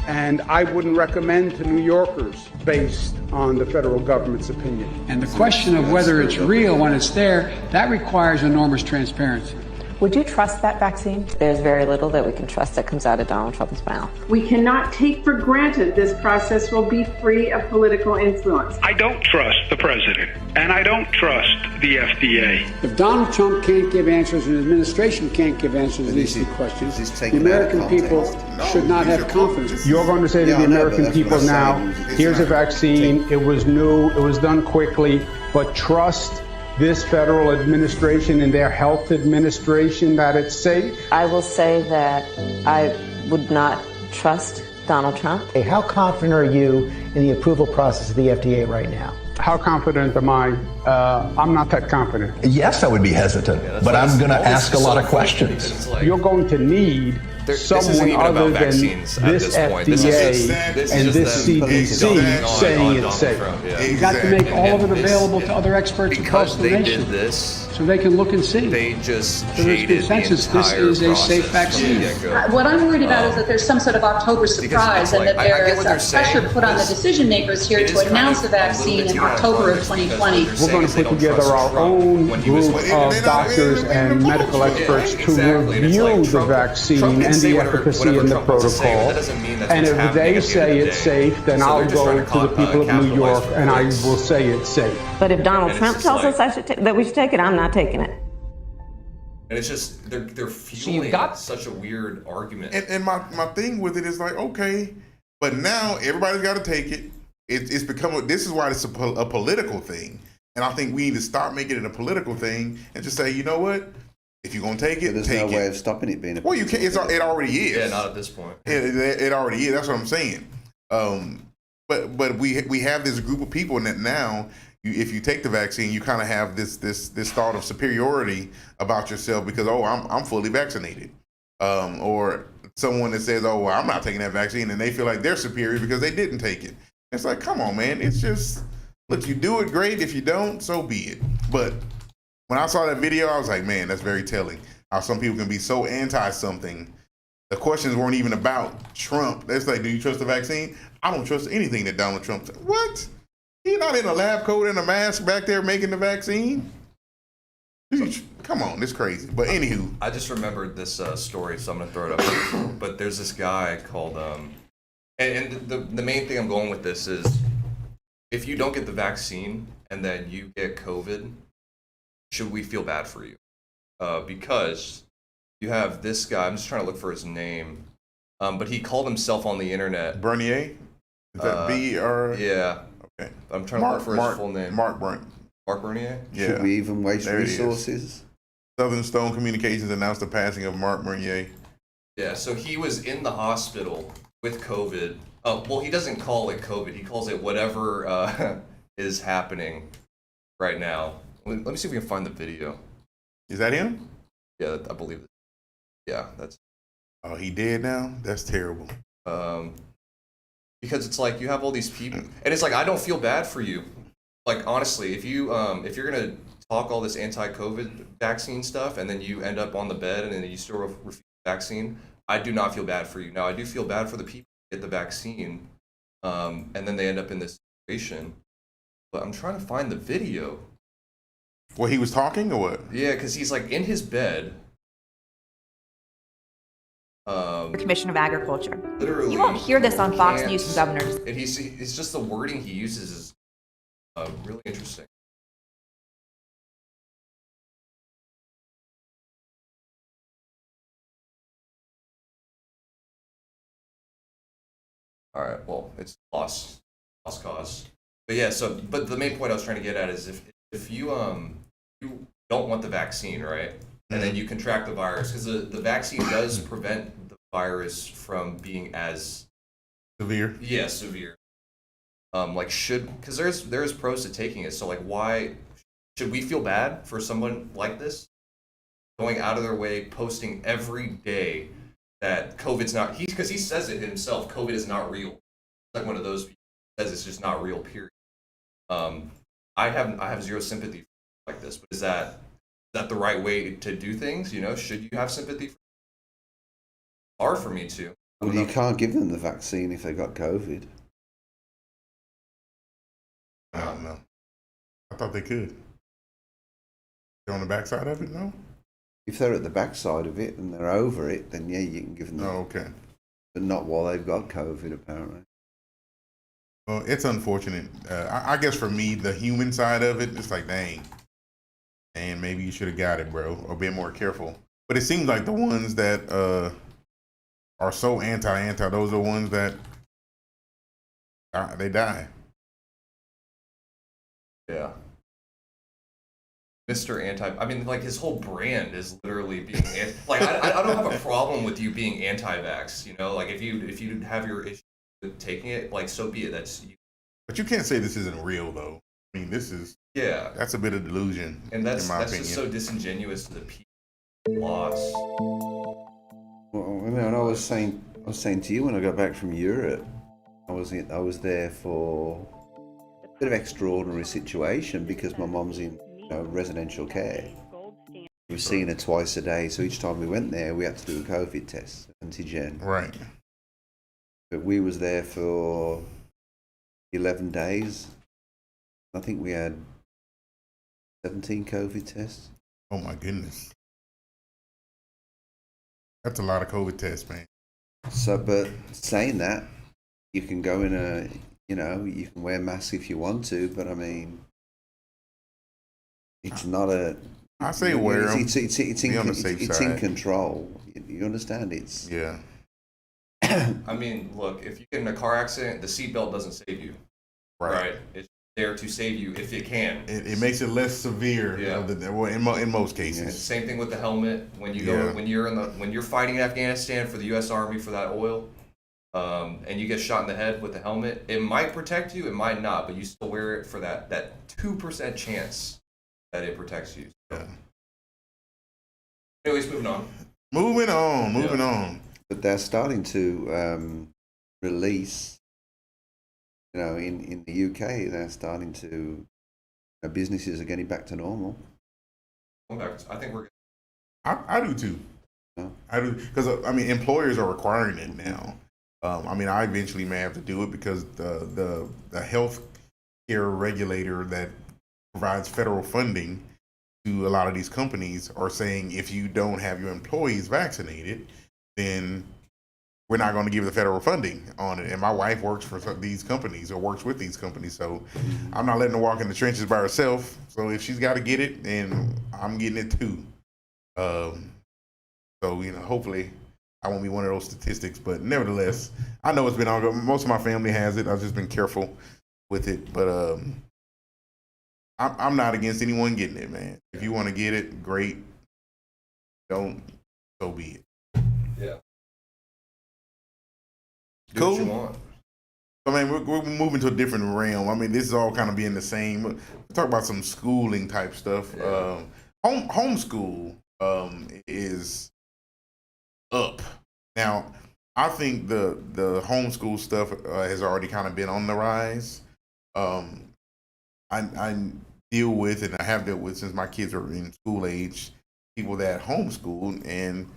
And I wouldn't recommend to New Yorkers based on the federal government's opinion. And the question of whether it's real when it's there, that requires enormous transparency. Would you trust that vaccine? There's very little that we can trust that comes out of Donald Trump's mouth. We cannot take for granted this process will be free of political influence. I don't trust the president, and I don't trust the FDA. If Donald Trump can't give answers and the administration can't give answers to these questions, the American people should not have confidence. You're going to say to the American people now, here's a vaccine, it was new, it was done quickly, but trust this federal administration and their health administration that it's safe? I will say that I would not trust Donald Trump. How confident are you in the approval process of the FDA right now? How confident am I? I'm not that confident. Yes, I would be hesitant, but I'm going to ask a lot of questions. You're going to need someone other than this FDA and this CDC saying it's safe. You got to make all of it available to other experts across the nation. Did this, so they can look and see. They just so there's consensus. This is a safe vaccine. What I'm worried about is that there's some sort of October surprise and that there's pressure put on the decision makers here to announce a vaccine in October of 2020. We're going to put together our own group of doctors and medical experts to review the vaccine and the efficacy and the protocol. And if they say it's safe, then I'll go to the people of New York and I will say it's safe. But if Donald Trump tells us that we should take it, I'm not taking it. And it's just they're fueling such a weird argument. And my thing with it is like, okay, But now everybody's got to take it. It's become this is why it's a political thing, and I think we need to stop making it a political thing and just say, you know what, if you're gonna take it, there's take no it. way of stopping it being a. Well, you can't. It already is. Yeah, not at this point. It already is. That's what I'm saying. But we have this group of people that now, if you take the vaccine, you kind of have this thought of superiority about yourself because I'm fully vaccinated, or someone that says, oh, well, I'm not taking that vaccine, and they feel like they're superior because they didn't take it. It's like, come on, man. It's just, look, you do it, great. If you don't, so be it. But when I saw that video, I was like, man, that's very telling. How some people can be so anti-something. The questions weren't even about Trump. It's like, do you trust the vaccine? I don't trust anything that Donald Trump said. What? He's not in a lab coat and a mask back there making the vaccine? Come on, it's crazy. But anywho. I just remembered this story, so I'm going to throw it up. But there's this guy called... And the main thing I'm going with this is, if you don't get the vaccine and then you get COVID, should we feel bad for you? Because you have this guy, I'm just trying to look for his name, but he called himself on the internet. Bernier? Is that B-R? Yeah. Okay. I'm trying to look for his full name. Mark Bernier? Yeah. Should we even waste resources? Southern Stone Communications announced the passing of Mark Bernier. Yeah, so he was in the hospital with COVID. Well, he doesn't call it COVID. He calls it whatever is happening right now. Let me see if we can find the video. Is that him? Yeah, I believe it. Yeah, that's. Oh, he dead now? That's terrible. Because it's like you have all these people, and it's like I don't feel bad for you. Like honestly, if you're gonna talk all this anti-COVID vaccine stuff, and then you end up on the bed, and then you still refuse the vaccine, I do not feel bad for you. Now I do feel bad for the people who get the vaccine, and then they end up in this situation. But I'm trying to find the video. Well, he was talking or what? Yeah, because he's like in his bed. Commission of Agriculture. Literally, you won't hear this on Fox News from governors. And it's just the wording he uses is really interesting. All right, well, it's lost cause. But yeah, but the main point I was trying to get at is if you don't want the vaccine, right? And then you contract the virus, because the vaccine does prevent the virus from being as severe. Yeah, severe. Because there's pros to taking it. So like, why should we feel bad for someone like this going out of their way, posting every day that COVID's not? Because he says it himself. COVID is not real. It's like one of those people who says it's just not real. Period. I have zero sympathy for like this, but is that the right way to do things? You know, should you have sympathy? Hard for me to. Well, you can't give them the vaccine if they got COVID. I don't know. I thought they could. They're on the backside of it, no? If they're at the backside of it and they're over it, then yeah, you can give them. Oh, okay. But not while they've got COVID, apparently. Well, it's unfortunate. I guess for me, the human side of it, it's like, dang. And maybe you should have got it, bro, or been more careful. But it seems like the ones that are so anti, those are the ones that they die. Yeah. Mr. I mean, like, his whole brand is literally being like, I don't have a problem with you being anti-vax, you know? Like, if you have your issue with taking it, like, so be it. That's you. But you can't say this isn't real, though. I mean, this is... Yeah. That's a bit of delusion, and that's in my opinion. Just so disingenuous to the people lost. Well, I mean, I was saying to you when I got back from Europe, I was there for a bit of extraordinary situation because my mum's in residential care. We were seeing her twice a day, so each time we went there, we had to do a COVID test, antigen. Right. But we was there for 11 days. I think we had 17 COVID tests. Oh my goodness. That's a lot of COVID tests, man. So, but saying that, you can go in you can wear masks if you want to, but I mean, it's not a... I say wear them. It's in control. You understand? It's... Yeah. I mean, look, if you get in a car accident, the seatbelt doesn't save you. Right. It's there to save you if it can. It makes it less severe. Yeah. In most cases. Yeah. Same thing with the helmet. When you go, when you're fighting in Afghanistan for the U.S. Army for that oil, and you get shot in the head with the helmet, it might protect you, it might not, but you still wear it for that 2% chance that it protects you. So. Yeah. Anyways, moving on. Moving on. But they're starting to release, in the UK, they're starting to, businesses are getting back to normal. I think we're. I do too. No. I do, because employers are requiring it now. I eventually may have to do it because the health care regulator that provides federal funding to a lot of these companies are saying if you don't have your employees vaccinated, then we're not going to give the federal funding on it. And my wife works for these companies or works with these companies, so I'm not letting her walk in the trenches by herself. So if she's got to get it, then I'm getting it too. So hopefully I won't be one of those statistics, but nevertheless, I know it's been ongoing. Most of my family has it. I've just been careful with it, but I'm not against anyone getting it, man. If you want to get it, great. Don't, so be it. Yeah. Do cool. what you want. We're moving to a different realm. This is all kind of being the same. We'll talk about some schooling type stuff. Yeah. Homeschool is up. Now, I think the homeschool stuff has already kind of been on the rise. I deal with, and I have dealt with since my kids are in school age, people that homeschool, and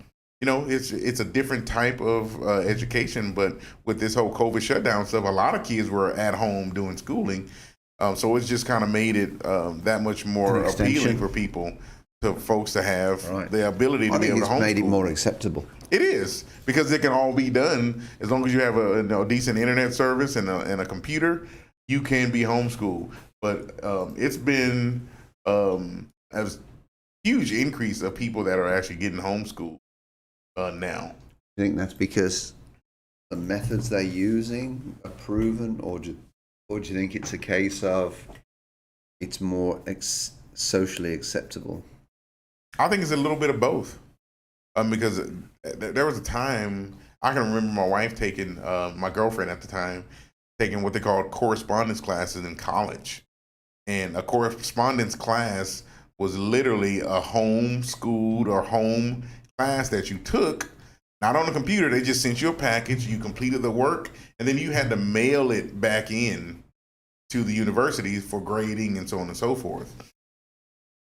it's a different type of education. But with this whole COVID shutdown stuff, a lot of kids were at home doing schooling, so it's just kind of made it that much more appealing for people, to folks to have the ability to be able to homeschool. I think it's made it more acceptable. It is, because it can all be done as long as you have a decent internet service and a computer. You can be homeschooled. But it's been a huge increase of people that are actually getting homeschooled now. You think that's because the methods they're using are proven, or do you think it's a case of it's more socially acceptable? I think it's a little bit of both. Because there was a time, I can remember my wife taking, my girlfriend at the time, taking what they called correspondence classes in college. And a correspondence class was literally a homeschooled or home class that you took, not on a computer. They just sent you a package, you completed the work, and then you had to mail it back in to the university for grading and so on and so forth.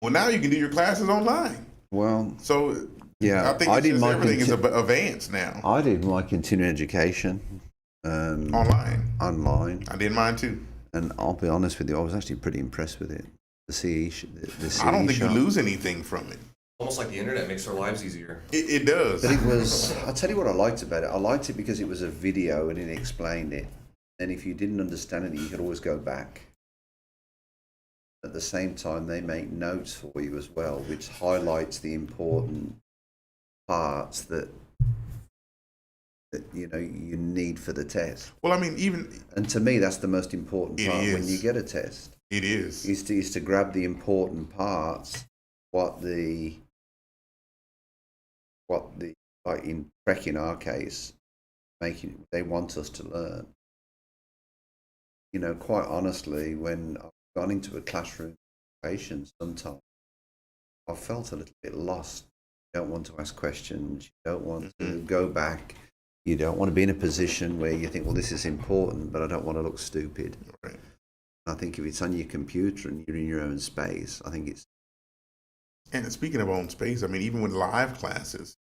Well, now you can do your classes online. Well, so yeah, I think everything is advanced now. I did my continuing education online. I did mine too. And I'll be honest with you, I was actually pretty impressed with it. The CE I don't think you lose anything from it. Almost like the internet makes our lives easier. It does. But it was, I'll tell you what I liked about it. I liked it because it was a video and it explained it. And if you didn't understand it, you could always go back. At the same time, they make notes for you as well, which highlights the important parts that you need for the test. Well, and to me, that's the most important part when you get a test. It is. Is to grab the important parts, like in Trek in our case, they want us to learn. Quite honestly, when I've gone into a classroom situation, sometimes I've felt a little bit lost. You don't want to ask questions. You don't want to go back. You don't want to be in a position where you think, well, this is important, but I don't want to look stupid. Right. I think if it's on your computer and you're in your own space, I think it's. And speaking of own space, even with live classes,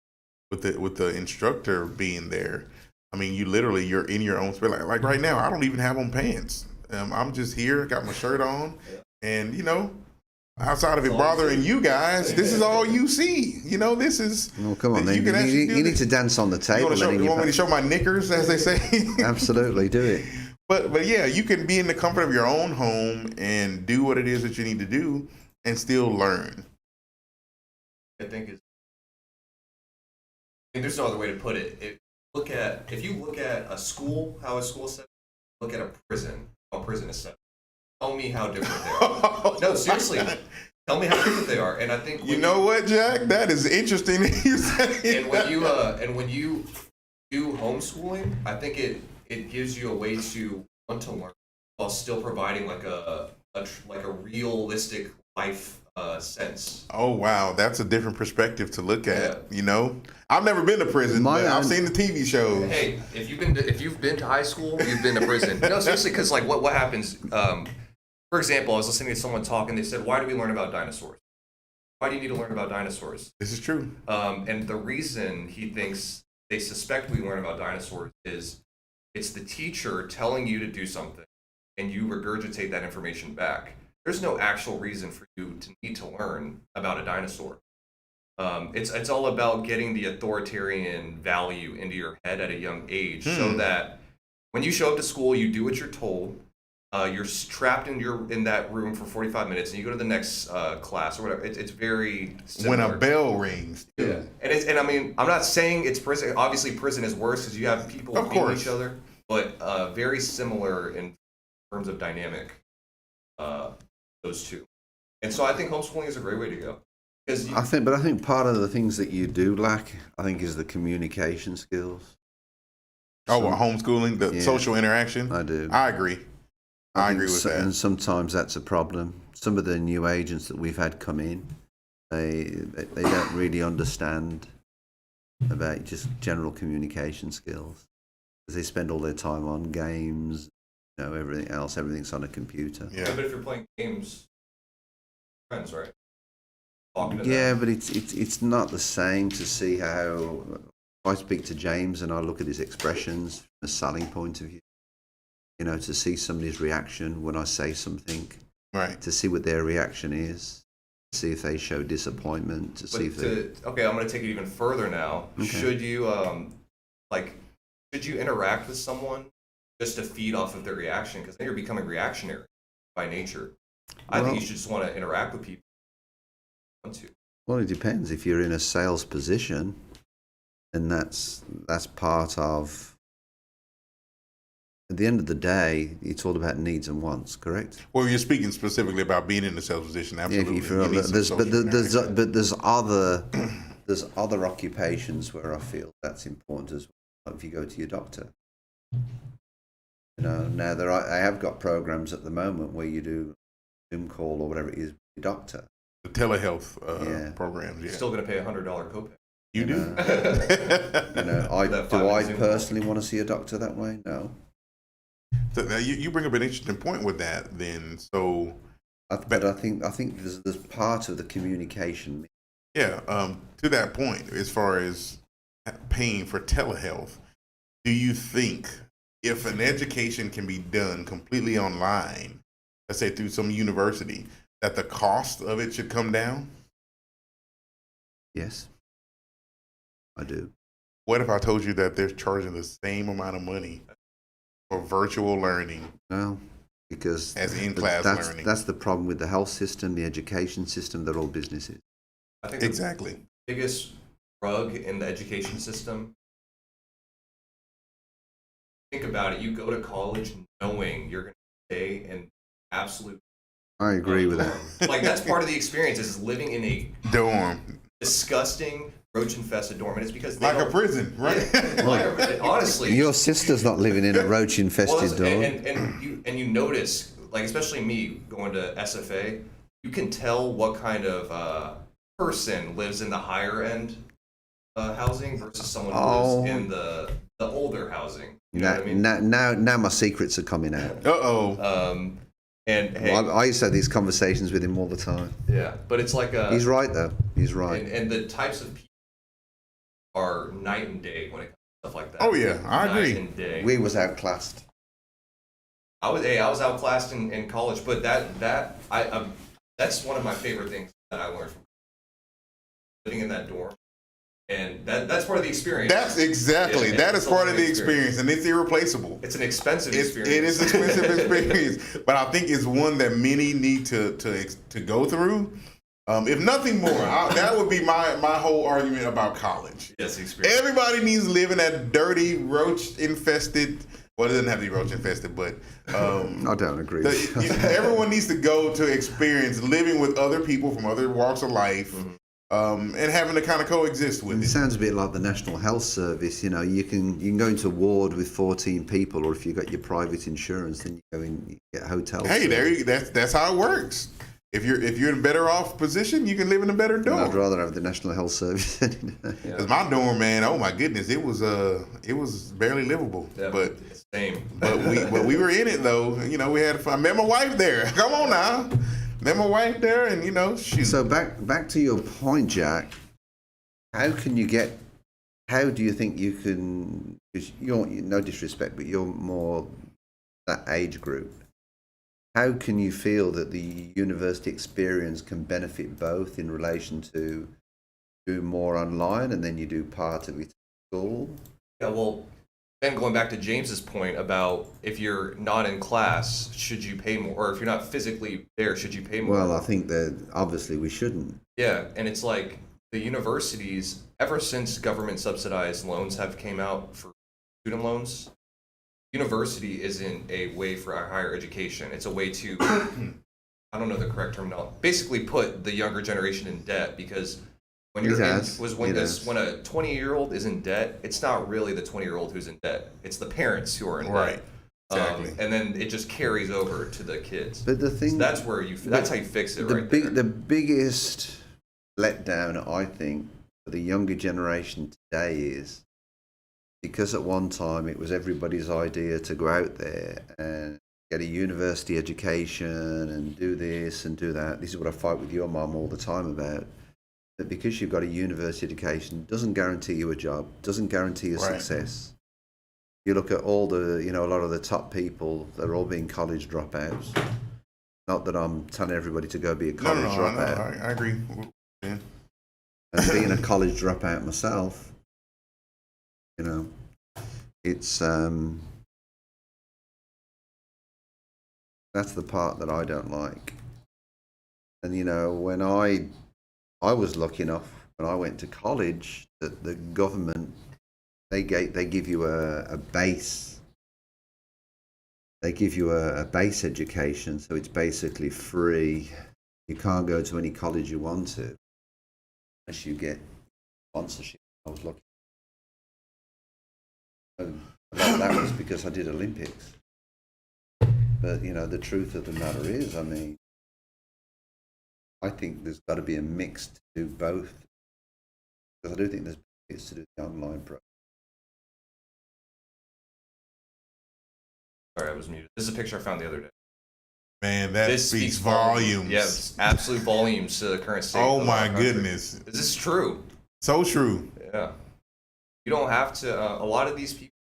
with the instructor being there, you're in your own space. Like right now, I don't even have on pants. I'm just here, got my shirt on, and outside of it bothering you guys, this is all you see. This is. Well, come on, then. You need to dance on the table. You want me to show my knickers, as they say? Absolutely, do it. But yeah, you can be in the comfort of your own home and do what it is that you need to do and still learn. I think there's no other way to put it. if you look at a school, how a school is set up, look at a prison, how a prison is set up. Tell me how different they are. No, seriously. Tell me how different they are. And I think you know what, Jack? That is interesting that you say. And when you do homeschooling, I think it gives you a way to want to learn while still providing like a realistic life sense. Oh wow, that's a different perspective to look at. You know, I've never been to prison, but I've seen the TV shows. Hey, if you've been to high school, you've been to prison. No, seriously, because like what happens? For example, I was listening to someone talk, and they said, "Why do we learn about dinosaurs? Why do you need to learn about dinosaurs?" This is true. And the reason he thinks they suspect we learn about dinosaurs is it's the teacher telling you to do something, and you regurgitate that information back. There's no actual reason for you to need to learn about a dinosaur. It's all about getting the authoritarian value into your head at a young age, so that when you show up to school, you do what you're told. You're trapped in that room for 45 minutes, and you go to the next class or whatever. It's very similar. When a bell rings. Yeah, and I mean, I'm not saying it's prison. Obviously, prison is worse because you have people beating each other, but very similar in terms of dynamic. Those two, and so I think homeschooling is a great way to go. I think part of the things that you do lack, I think, is the communication skills. Homeschooling, the social interaction. I do. I agree. I agree with that. And sometimes that's a problem. Some of the new agents that we've had come in, they don't really understand about just general communication skills, because they spend all their time on games. Everything else, everything's on a computer. Yeah, but if you're playing games, friends, right? Yeah, but it's not the same to see how I speak to James and I look at his expressions from a selling point of view. To see somebody's reaction when I say something, right? To see what their reaction is, to see if they show disappointment, Okay, I'm going to take it even further now. Okay. Should you interact with someone just to feed off of their reaction? Because then you're becoming reactionary by nature. I think you should just want to interact with people. Well, it depends. If you're in a sales position, then that's part of. At the end of the day, it's all about needs and wants, correct? Well, you're speaking specifically about being in the sales position, absolutely. Yeah, but there's other occupations where I feel that's important as well. If you go to your doctor. Now I have got programs at the moment where you do Zoom call or whatever it is with your doctor. The telehealth programs. Yeah. Still going to pay $100 copay. You do. Do I personally want to see a doctor that way? No. So now you bring up an interesting point with that. Then but I think there's part of the communication. Yeah. To that point, as far as paying for telehealth, do you think if an education can be done completely online, let's say through some university, that the cost of it should come down? Yes, I do. What if I told you that they're charging the same amount of money for virtual learning? No, because as in-class learning. That's the problem with the health system, the education system. They're all businesses. I think exactly. The biggest rug in the education system. Think about it. You go to college knowing you're going to stay in absolute. I agree with that. Like that's part of the experience is living in a dorm, disgusting roach-infested dorm, and it's because like a prison, right? Yeah, honestly, your sister's not living in a roach-infested dorm, and you notice, like especially me going to SFA, you can tell what kind of person lives in the higher end housing versus someone who lives in the older housing. You know what I mean? Now my secrets are coming out. And hey, I used to have these conversations with him all the time. Yeah, but it's like he's right though. He's right. And the types of people are night and day when it comes to stuff like that. Oh yeah, I agree. Night and day. We was outclassed. I was outclassed in college, but that's one of my favorite things that I learned from living in that dorm. And that's part of the experience. That's exactly. That is part of the experience, and it's irreplaceable. It's an expensive experience. It is an expensive experience, but I think it's one that many need to go through. If nothing more, that would be my whole argument about college. Yes, experience. Everybody needs to live in that dirty, roach-infested. Well, it doesn't have to be roach-infested, but I don't agree. Everyone needs to go to experience living with other people from other walks of life. And having to kind of coexist with it. It sounds a bit like the National Health Service. You know, you can go into a ward with 14 people, or if you've got your private insurance, then you go in, you get a hotel. Hey, that's how it works. If you're in a better off position, you can live in a better dorm. I'd rather have the National Health Service. Because my dorm, man, oh my goodness, it was barely livable. Yeah, but same. But we were in it though. You know, we had fun. I met my wife there. Come on now. Met my wife there, and you know, shoot. So back to your point, Jack. How do you think you can? Because you're, no disrespect, but you're more that age group. How can you feel that the university experience can benefit both in relation to do more online and then you do part of it at school? Yeah, well, then going back to James's point about if you're not in class, should you pay more? Or if you're not physically there, should you pay more? Well, I think that obviously we shouldn't. Yeah, and it's like the universities, ever since government subsidized loans have came out for student loans, university isn't a way for a higher education. It's a way to, I don't know the correct terminology, basically put the younger generation in debt, because when you're when a 20-year-old is in debt, it's not really the 20-year-old who's in debt. It's the parents who are in debt. Exactly. And then it just carries over to the kids. But the thing, so that's how you fix it, right? The biggest letdown, I think, for the younger generation today is because at one time it was everybody's idea to go out there and get a university education and do this and do that. This is what I fight with your mum all the time about. That because you've got a university education doesn't guarantee you a job, doesn't guarantee you success. You look at all the, a lot of the top people, they're all being college dropouts. Not that I'm telling everybody to go be a college dropout. I agree. Yeah. And being a college dropout myself, it's that's the part that I don't like. And when I was lucky enough when I went to college that the government they give you a base. They give you a base education, so it's basically free. You can't go to any college you want to unless you get sponsorship. I was lucky. That was because I did Olympics. But the truth of the matter is, I think there's got to be a mix to do both. Because I do think there's benefits to do the online program. Sorry, I was muted. This is a picture I found the other day. Man, this speaks volumes. Yes, absolute volumes to the current state. Oh my goodness. This is true. So true. Yeah. You don't have to, a lot of these people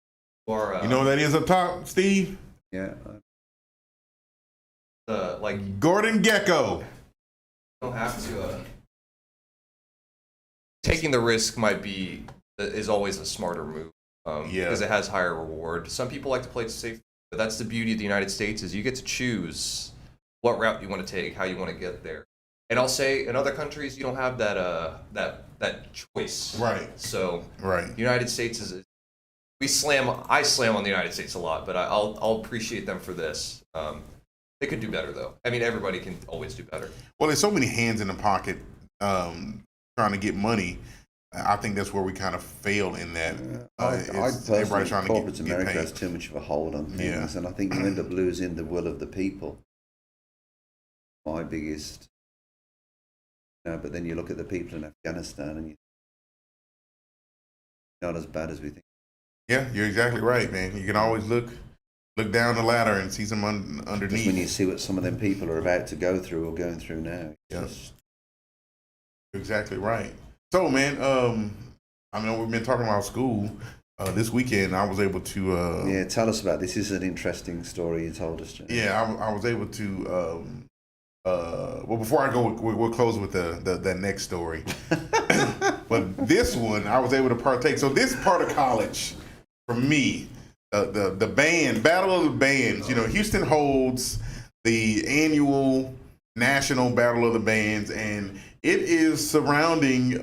are... you know what that is up top, Steve? Yeah. Gordon Gekko. You don't have to... taking the risk is always a smarter move. Because it has higher reward. Some people like to play it safe. But that's the beauty of the United States is you get to choose what route you want to take, how you want to get there. And I'll say in other countries you don't have that choice. Right. So the United States I slam on the United States a lot, but I'll appreciate them for this. They could do better though. Everybody can always do better. Well, there's so many hands in the pocket trying to get money. I think that's where we kind of fail in that. I personally think corporate America has too much of a hold on things, and I think you end up losing the will of the people. My biggest, but then you look at the people in Afghanistan, and you're not as bad as we think. Yeah, you're exactly right, man. You can always look down the ladder and see some underneath. Just when you see what some of them people are about to go through or going through now. Yeah, you're exactly right. So, man, we've been talking about school. This weekend, I was able to... tell us about this. This is an interesting story you told us, John. Yeah, I was able to... well, before I go, we'll close with the next story. But this one, I was able to partake. So this part of college, for me, the band, Battle of the Bands, Houston holds the annual National Battle of the Bands, and It is surrounding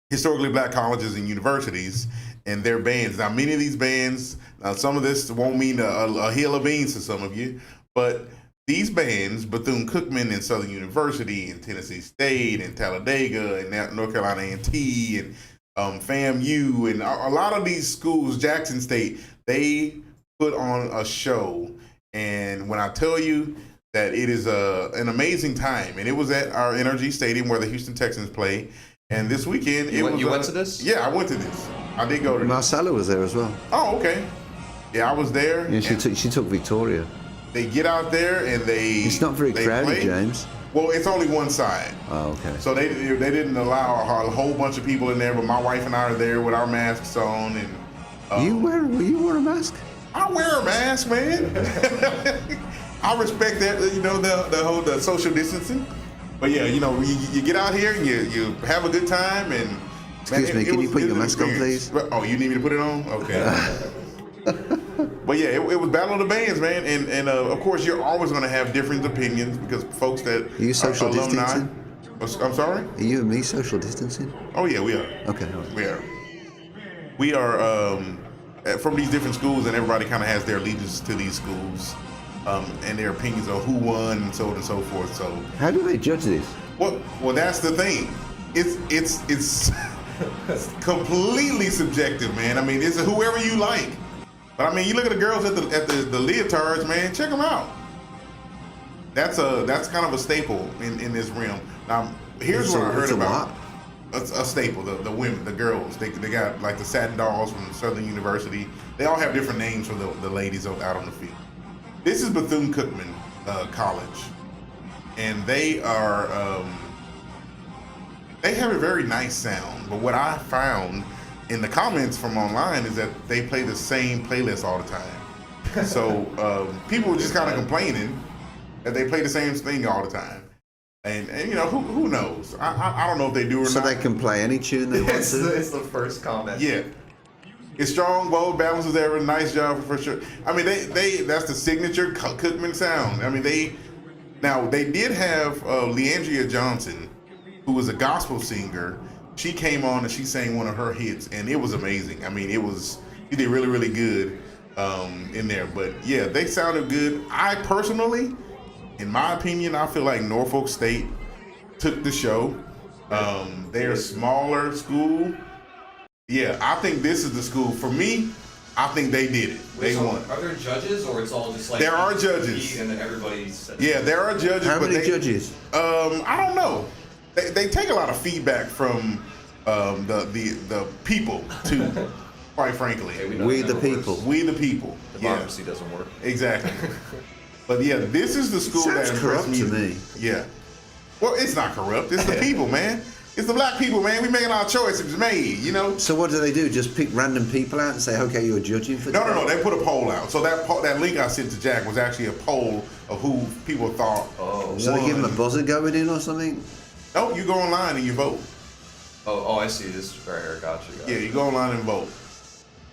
historically black colleges and universities and their bands. Now, many of these bands, some of this won't mean a hill of beans to some of you, but these bands, Bethune-Cookman and Southern University and Tennessee State and Talladega and North Carolina A&T and FAMU and a lot of these schools, Jackson State, they put on a show. And when I tell you that it is an amazing time, and it was at our NRG Stadium where the Houston Texans play. And this weekend, you went to this? Yeah, I went to this. I did go to this. Marcella was there as well. Oh, okay. Yeah, I was there. Yeah, she took Victoria. They get out there and It's not very crowded, play. James. Well, it's only one side. Oh, okay. So they didn't allow a whole bunch of people in there, but my wife and I are there with our masks on. And you wear a mask? I wear a mask, man. I respect that, the social distancing. But yeah, you get out here and you have a good time. And excuse me, can you put your mask on, please? Oh, you need me to put it on? Okay. But yeah, it was Battle of the Bands, man, and of course you're always going to have different opinions because folks that are you social distancing? I'm sorry? Are you and me social distancing? Oh yeah, we are. Okay, all right. We are from these different schools, and everybody kind of has their allegiance to these schools and their opinions on who won and so on and so forth. So how do they judge this? Well, that's the thing. It's completely subjective, man. I mean, it's whoever you like. But I mean, you look at the girls at the leotards, man. Check them out. That's kind of a staple in this realm. Now, here's what I heard about. A staple. The women, the girls. They got like the satin dolls from Southern University. They all have different names for the ladies out on the field. This is Bethune-Cookman College, and they are they have a very nice sound. But what I found in the comments from online is that they play the same playlist all the time. So people were just kind of complaining that they play the same thing all the time. And who knows? I don't know if they do or not. So they can play any tune they want to? It's the first comment. Yeah. It's strong, bold, balances there. Nice job for sure. I mean, they that's the signature Cookman sound. I mean, they did have Leandria Johnson, who was a gospel singer. She came on and she sang one of her hits, and it was amazing. I mean, she did really, really good in there. But yeah, they sounded good. I personally, in my opinion, I feel like Norfolk State took the show. They're a smaller school. Yeah, I think this is the school. For me, I think they did it. They won. Are there judges, or it's all just like there are judges, and then everybody's yeah, there are judges. How many judges? I don't know. They take a lot of feedback from the people too. Quite frankly, we the people. We the people. Democracy doesn't work. Exactly. But yeah, this is the school Sounds that corrupt to me. Yeah. Well, it's not corrupt. It's the people, man. It's the black people, man. We making our choices made, So what do they do? Just pick random people out and say, okay, you're judging for No. They put a poll out. So that link I sent to Jack was actually a poll of who people thought. So they give them a buzzer going in or something? No, you go online and you vote. Oh, I see this right here. Gotcha. Yeah, you go online and vote.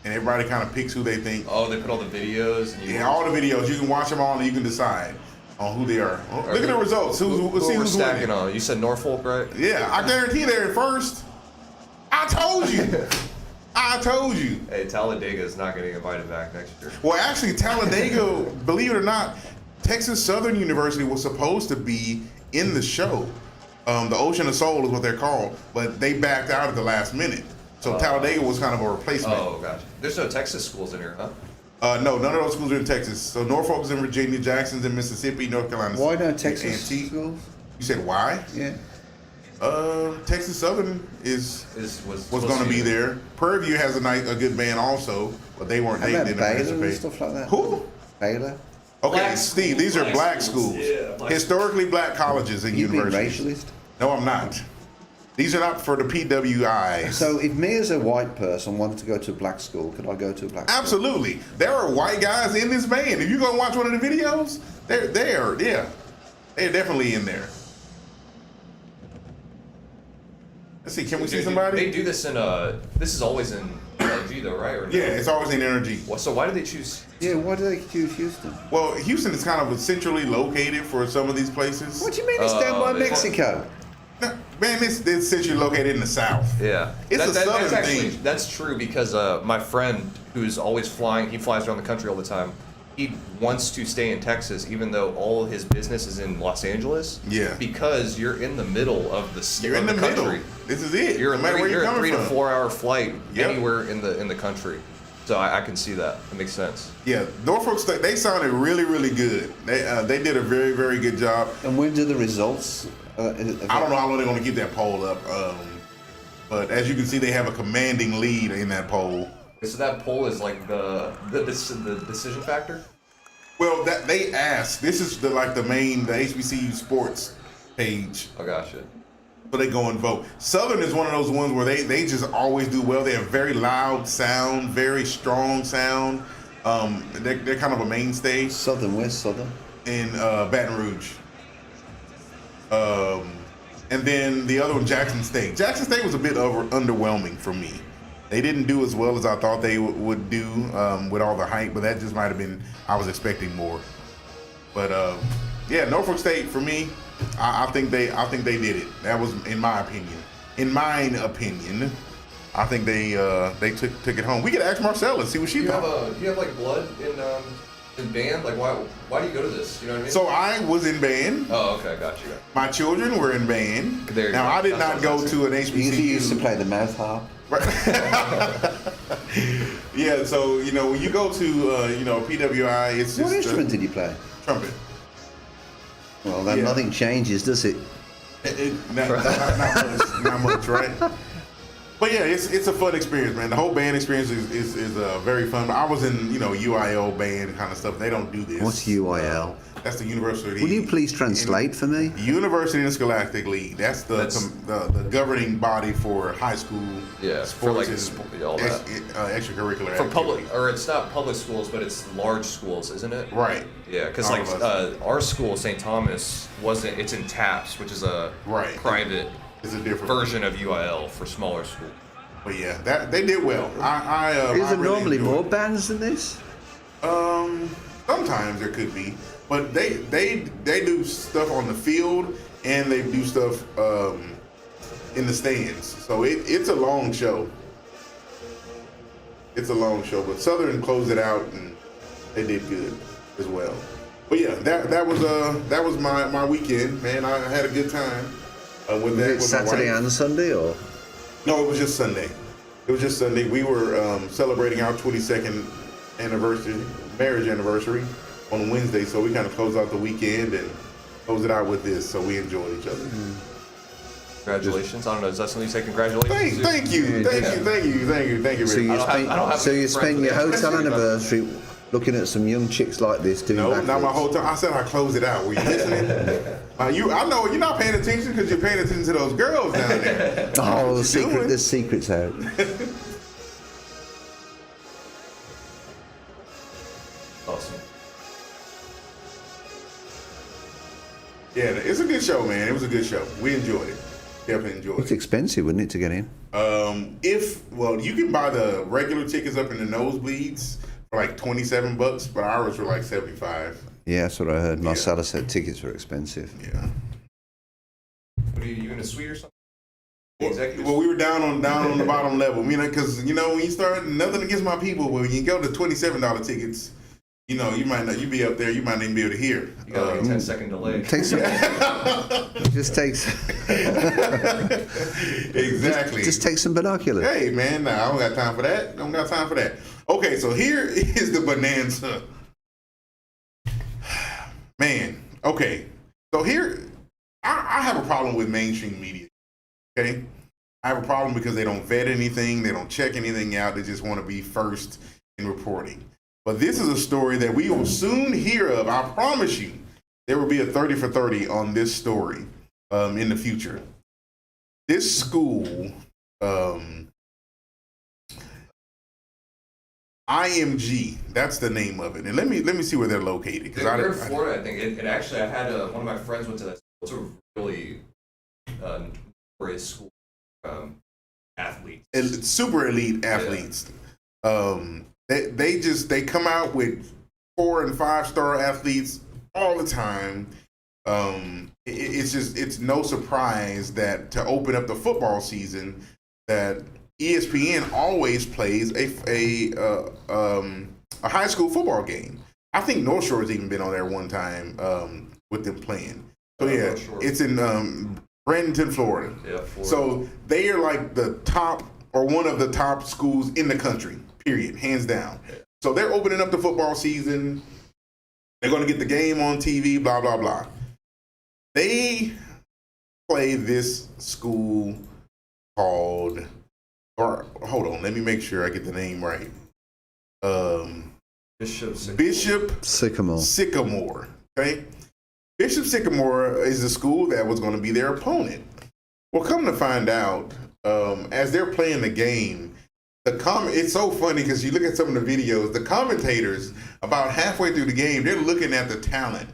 And everybody kind of picks who they think. Oh, they put all the videos. And all the videos. You can watch them all and you can decide on who they are. Look at the results. Who's stacking winning. on? You said Norfolk, right? Yeah, I guarantee they're in first. I told you. Hey, Talladega is not getting invited back next year. Well, actually, Talladega, believe it or not, Texas Southern University was supposed to be in the show. The Ocean of Soul is what they're called, but they backed out at the last minute. So Talladega was kind of a replacement. Oh, gotcha. There's no Texas schools in here, huh? No, none of those schools are in Texas. So Norfolk's in Virginia, Jackson's in Mississippi, North Carolina. Why no Texas schools? You said why? Yeah. Texas Southern was going to be there. Prairie View has a good band also, but they weren't. They didn't participate. And stuff like that. Who? Baylor. Okay, black Steve. These are black schools. Yeah, historically black colleges and universities. Being racialist? No, I'm not. These are not for the PWIs. So if me as a white person wanted to go to a black school, could I go to a black school? Absolutely. There are white guys in this band. If you go and watch one of the videos, they're there. Yeah. They're definitely in there. Let's see, can we see somebody? They do this in this is always in NRG though, right? Or no? Yeah, it's always in NRG. So why do they choose? Yeah, why do they choose Houston? Well, Houston is kind of centrally located for some of these places. What do you mean it's down by Mexico? Man, this since you're located in the South. Yeah. It's a Southern thing. That's true because my friend who's always flying, he flies around the country all the time. He wants to stay in Texas, even though all of his business is in Los Angeles. Yeah. Because you're in the middle of the You're in the country. middle. This is it. You're no matter where you're you're a 3 to from. 4 hour flight Yep. anywhere in the country. So I can see that. It makes sense. Yeah, Norfolk State, they sounded really, really good. They did a very, very good job. And when do the results? I don't know how long they're going to keep that poll up. But as you can see, they have a commanding lead in that poll. So that poll is like the decision factor? Well, that they asked. This is the HBCU sports page. Oh, gotcha. So they go and vote. Southern is one of those ones where they just always do well. They have very loud sound, very strong sound. They're kind of a mainstay. Southern, where's Southern? In Baton Rouge. And then the other one, Jackson State. Jackson State was a bit underwhelming for me. They didn't do as well as I thought they would do with all the hype, but that just might have been, I was expecting more. But yeah, Norfolk State for me, I think they did it. That was in my opinion. In mine opinion, I think they took it home. We could ask Marcella and see what she thought. Do you have like blood in band? Like why do you go to this? You know what I mean? So I was in band. Oh, okay, got you. My children were in band. Now I did not go to an HBCU. You used to play the mouth harp. Yeah, so when you go to PWI, it's just what instrument did you play? Trumpet. Well, then nothing changes, does it? Not much, right? But yeah, it's a fun experience, man. The whole band experience is very fun. I was in UIL band kind of stuff. They don't do this. What's UIL? That's the University. Will you please translate for me? University and Scholastic League. That's the governing body for high school sports for like all that extracurricular for public, activities. or it's not public schools, but it's large schools, isn't it? Right. Yeah, because like our school, St. Thomas, wasn't. It's in TAPS, which is a private. It's a different version of UIL for smaller schools. But yeah, they did well. Is there normally more bands than this? Sometimes there could be, but they do stuff on the field and they do stuff in the stands. So it's a long show. It's a long show, but Southern closed it out and they did good as well. But yeah, that was my weekend, man. I had a good time. With that, Was it Saturday and Sunday, or? No, it was just Sunday. It was just Sunday. We were celebrating our 22nd marriage anniversary on Wednesday, so we kind of closed out the weekend and closed it out with this. So we enjoyed each other. Congratulations! I don't know. Is that something you say? Congratulations. Thank you. So you spent your hotel anniversary looking at some young chicks like this doing backflips. Not my whole time. I said I closed it out. Were you listening? I know you're not paying attention because you're paying attention to those girls down there. Oh, the secret's out. Awesome. Yeah, it's a good show, man. It was a good show. We enjoyed it. Definitely enjoyed it. It's expensive, wouldn't it, to get in? You can buy the regular tickets up in the nosebleeds for like $27, but ours were like $75. Yeah, that's what I heard. Marcella said tickets were expensive. Yeah. What are you in a suite or something? Well, we were down on the bottom level. Because when you start, nothing against my people, but when you go to $27 tickets, you might not. You be up there, you might not even be able to hear. You got like a 10-second delay. Just takes. Exactly. Just take some binoculars. Hey, man, I don't got time for that. Okay, so here is the bonanza. Man, okay. So here, I have a problem with mainstream media. Okay? I have a problem because they don't vet anything. They don't check anything out. They just want to be first in reporting. But this is a story that we will soon hear of. I promise you, there will be a 30 for 30 on this story in the future. This school, IMG, that's the name of it. And let me see where they're located. They're in Florida, I think. It actually, I had one of my friends went to that school. It's a really notorious school. Athletes. Super elite athletes. Yeah. They come out with 4- and 5-star athletes all the time. It's no surprise that to open up the football season, that ESPN always plays a high school football game. I think North Shore's even been on there one time with them playing. So yeah, it's in Bradenton, Florida. Yeah, Florida. So they are like the top or one of the top schools in the country, period, hands down. Yeah. So they're opening up the football season. They're going to get the game on TV, blah, blah, blah. They play this school called, or hold on, let me make sure I get the name right. Bishop Sycamore. Okay. Bishop Sycamore is the school that was going to be their opponent. Well, come to find out, as they're playing the game, it's so funny because you look at some of the videos, the commentators, about halfway through the game, they're looking at the talent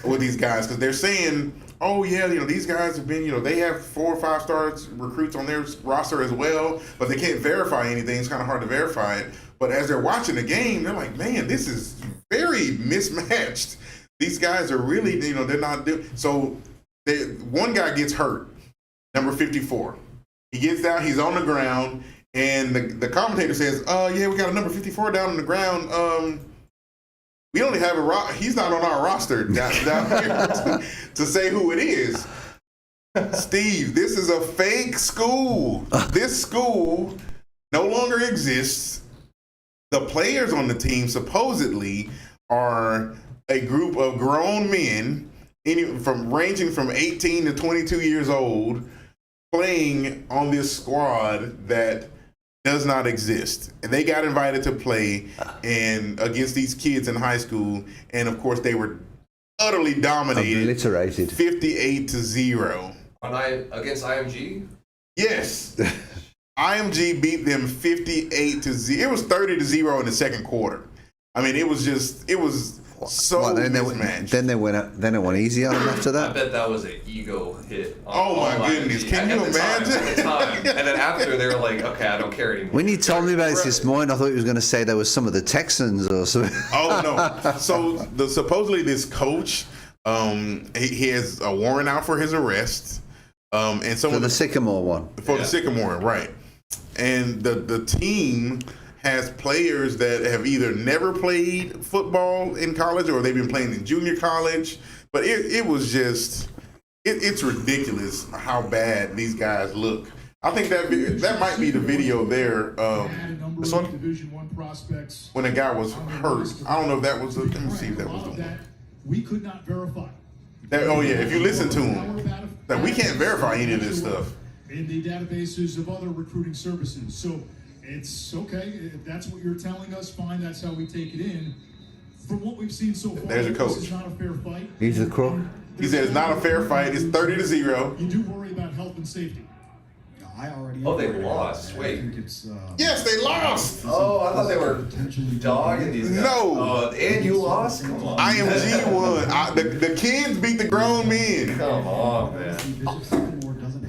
with these guys because they're saying, oh, yeah, these guys have been, they have 4 or 5 star recruits on their roster as well, but they can't verify anything. It's kind of hard to verify it. But as they're watching the game, they're like, man, this is very mismatched. These guys are really, they're not doing. So one guy gets hurt, number 54. He gets down, he's on the ground, and the commentator says, yeah, we got a number 54 down on the ground. We only have he's not on our roster down here to say who it is. Steve, this is a fake school. This school no longer exists. The players on the team supposedly are a group of grown men, ranging from 18 to 22 years old, playing on this squad that does not exist. And they got invited to play against these kids in high school, and of course they were utterly dominated, obliterated, 58-0. Against IMG? Yes. IMG beat them 58-0. It was 30-0 in the second quarter. I mean, it was so mismatched. Then they went easy on them after that. I bet that was an ego hit. Oh my goodness! Can you imagine? And then after they were like, "Okay, I don't care anymore." When you told me about this morning, I thought you was going to say there was some of the Texans or something. Oh no! So supposedly this coach, he has a warrant out for his arrest, and some for the Sycamore one. For the Sycamore, right? And the team has players that have either never played football in college or they've been playing in junior college. But it was just, it's ridiculous how bad these guys look. I think that might be the video there. This one, when a guy was hurt. I don't know if that was let me see if that was the one. We could not verify. Oh yeah, if you listen to him, that we can't verify any of this stuff. In the databases of other recruiting services. So it's okay. If that's what you're telling us, fine. That's how we take it in. From what we've seen so far, there's a coach. This is not a fair fight. He's a crook. He said it's not a fair fight. It's 30-0. You do worry about health and safety. Oh, they lost. Wait. Yes, they lost. Oh, I thought they were dogging these guys. No. And you lost? Come on. IMG won. The kids beat the grown men. Come on, man.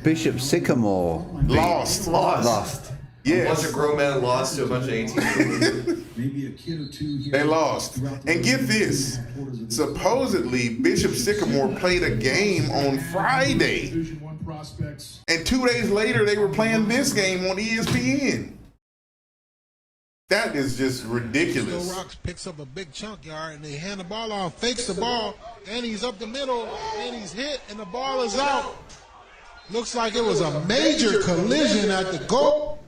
Bishop Sycamore lost. Yes. A bunch of grown men lost to a bunch of 18-year-olds. Maybe a kid or two here. They lost. And get this. Supposedly, Bishop Sycamore played a game on Friday. And 2 days later, they were playing this game on ESPN. That is just ridiculous. Rocks picks up a big chunk yard and they hand the ball off, fakes the ball, and he's up the middle, and he's hit, and the ball is out. Looks like it was a major collision at the goal.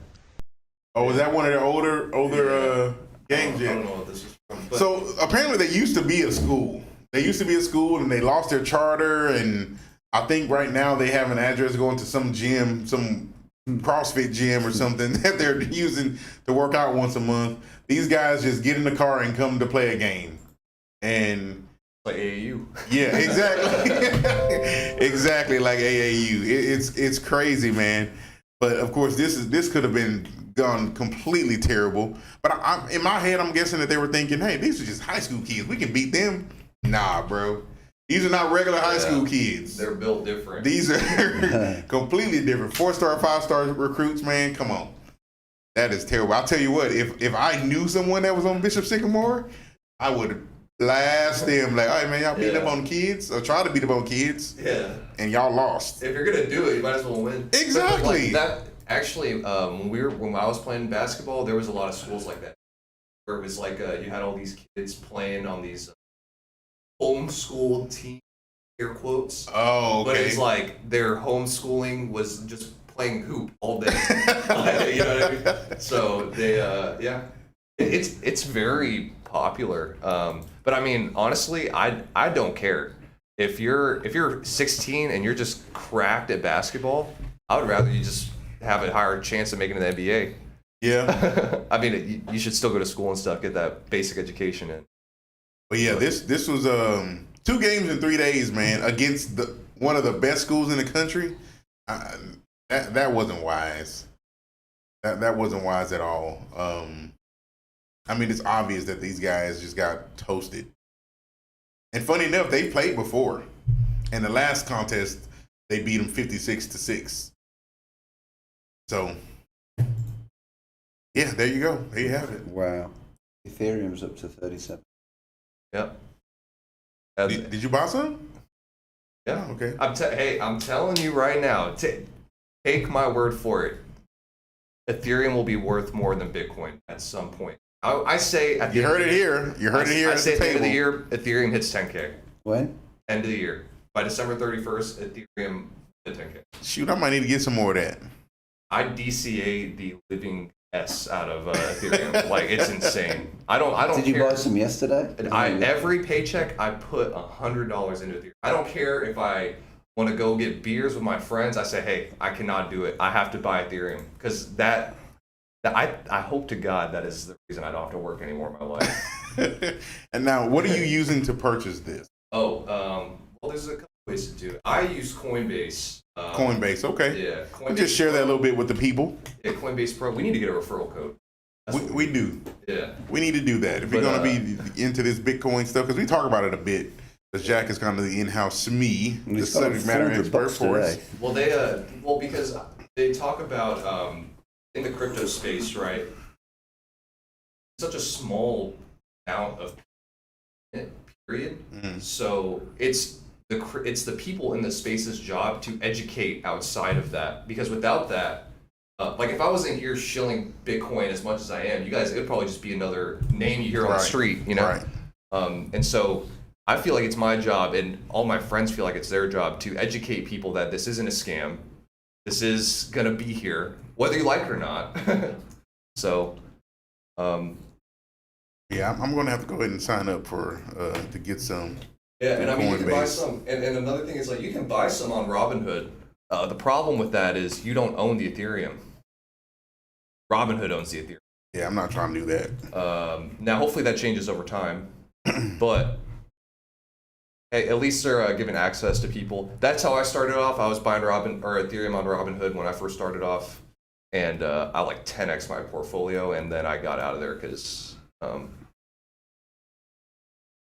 Oh, was that one of their older games yet? I don't know what this is from. So apparently they used to be a school. And they lost their charter, and I think right now they have an address going to some gym, some CrossFit gym or something that they're using to work out once a month. These guys just get in the car and come to play a game. And like AAU. Yeah, exactly. Exactly like AAU. It's crazy, man. But of course, this could have been gone completely terrible. But in my head, I'm guessing that they were thinking, hey, these are just high school kids. We can beat them. Nah, bro. These are not regular high school kids. They're built different. These are completely different. 4-star, 5-star recruits, man. Come on. That is terrible. I'll tell you what, if I knew someone that was on Bishop Sycamore, I would Blast them. Like, all right, man, y'all beat up on kids or try to beat up on kids. Yeah. And y'all lost. If you're going to do it, you might as well win. Exactly. That actually, when I was playing basketball, there was a lot of schools like that. Where it was like you had all these kids playing on these homeschooled team, air quotes. Oh, okay. But it's like their homeschooling was just playing hoop all day. You know what I mean? So they, yeah, it's very popular. But I mean, honestly, I don't care if you're 16 and you're just cracked at basketball. I would rather you just have a higher chance of making an NBA. Yeah. I mean, you should still go to school and stuff, get that basic education in. But yeah, this was 2 games in 3 days, man, against one of the best schools in the country. That wasn't wise. That wasn't wise at all. I mean, it's obvious that these guys just got toasted. And funny enough, they played before. In the last contest, they beat them 56-6. So, yeah, there you go. There you have it. Wow. Ethereum's up to 37. Yep. Did you buy some? Yeah. Oh, okay. I'm telling you right now, take my word for it. Ethereum will be worth more than Bitcoin at some point. I say at the You heard it here. You heard it here. I say at the end of the year, Ethereum hits 10K. When? End of the year. By December 31st, Ethereum hit 10K. Shoot, I might need to get some more of that. I DCA the living S out of Ethereum. Like, it's insane. I don't Did you buy some yesterday? Every paycheck I put $100 into Ethereum. I don't care if I want to go get beers with my friends. I say, hey, I cannot do it. I have to buy Ethereum because I hope to God that is the reason I don't have to work anymore in my life. And now, what are you using to purchase this? Well, there's a couple ways to do it. I use Coinbase. Coinbase, okay. Yeah. Coinbase just share that a little bit with the people. Yeah, Coinbase Pro. We need to get a referral code. We do. Yeah. We need to do that. If you're going to be into this Bitcoin stuff, because we talk about it a bit. Because Jack is kind of the in-house SME, the subject matter expert for us. Well, because they talk about in the crypto space, right? Such a small amount of period. Mm-hmm. So it's the people in the space's job to educate outside of that. Because without that, like if I wasn't here shilling Bitcoin as much as I am, you guys, it would probably just be another name you hear on the street, you know? Right. And so I feel like it's my job, and all my friends feel like it's their job to educate people that this isn't a scam. This is gonna be here, whether you like it or not. So, yeah, I'm gonna have to go ahead and sign up for to get some. Yeah, and I mean, you can buy some, and another thing is like you can buy some on Robinhood. The problem with that is you don't own the Ethereum. Robinhood owns the Ethereum. Yeah, I'm not trying to do that. Now, hopefully that changes over time, but hey, at least they're giving access to people. That's how I started off. I was buying Ethereum on Robinhood when I first started off, and I like 10x my portfolio, and then I got out of there because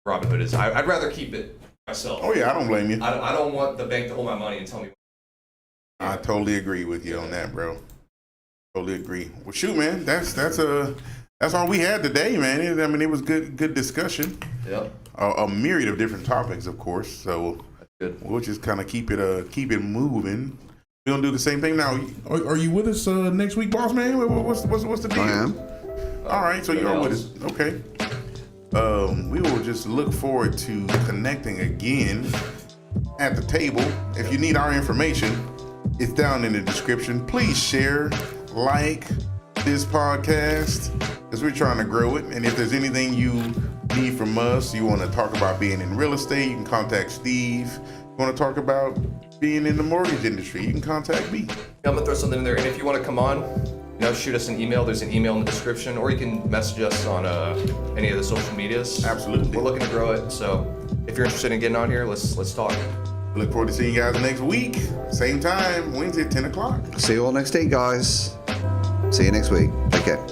Robinhood is. I'd rather keep it myself. Oh yeah, I don't blame you. I don't want the bank to hold my money and tell me. I totally agree with you on that, bro. Totally agree. Well, shoot, man, that's all we had today, man. I mean, it was good discussion. Yep. A myriad of different topics, of course. So we'll just kind of keep it moving. We gonna do the same thing now. Are you with us next week, boss man? What's the deal? I am. All right, so you're with us. Okay. We will just look forward to connecting again at the table. If you need our information, it's down in the description. Please share, like this podcast, because we're trying to grow it. And if there's anything you need from us, you want to talk about being in real estate, you can contact Steve. You want to talk about being in the mortgage industry, you can contact me. I'm gonna throw something in there, and if you want to come on, shoot us an email. There's an email in the description, or you can message us on any of the social medias. Absolutely. We're looking to grow it, so if you're interested in getting on here, let's talk. Look forward to seeing you guys next week. Same time, Wednesday at 10 o'clock. See you all next week, guys. See you next week. Take care.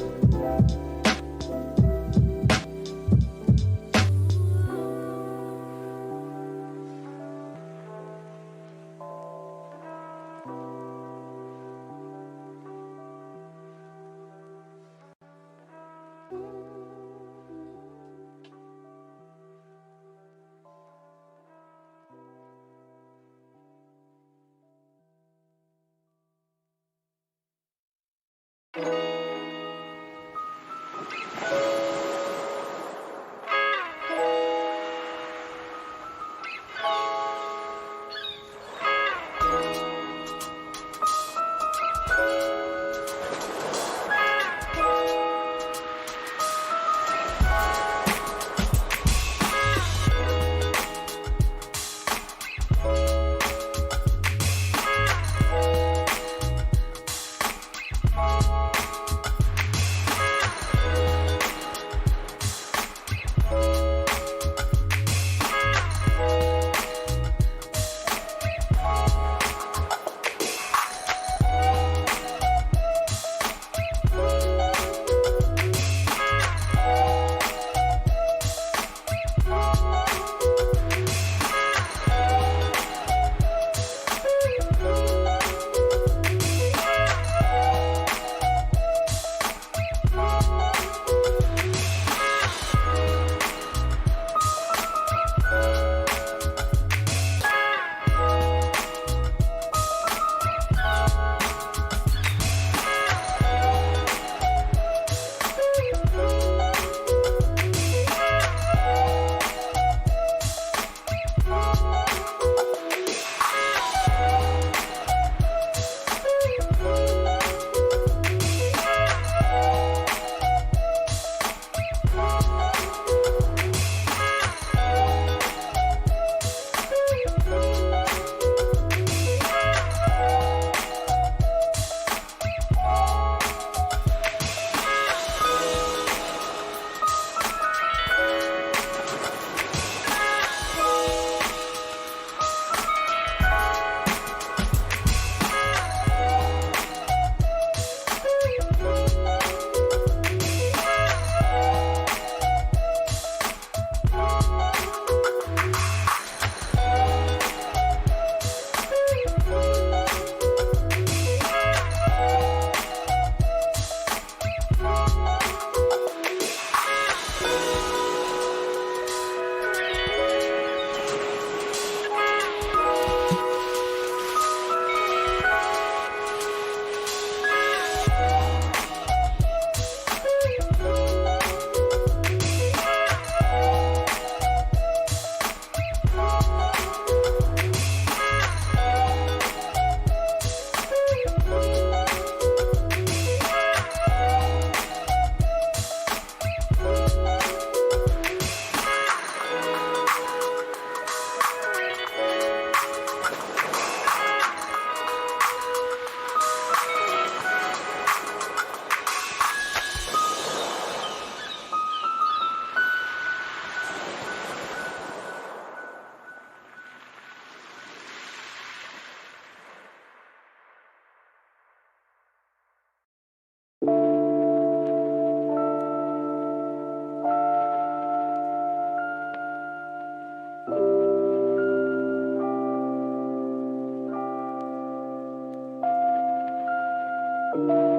you.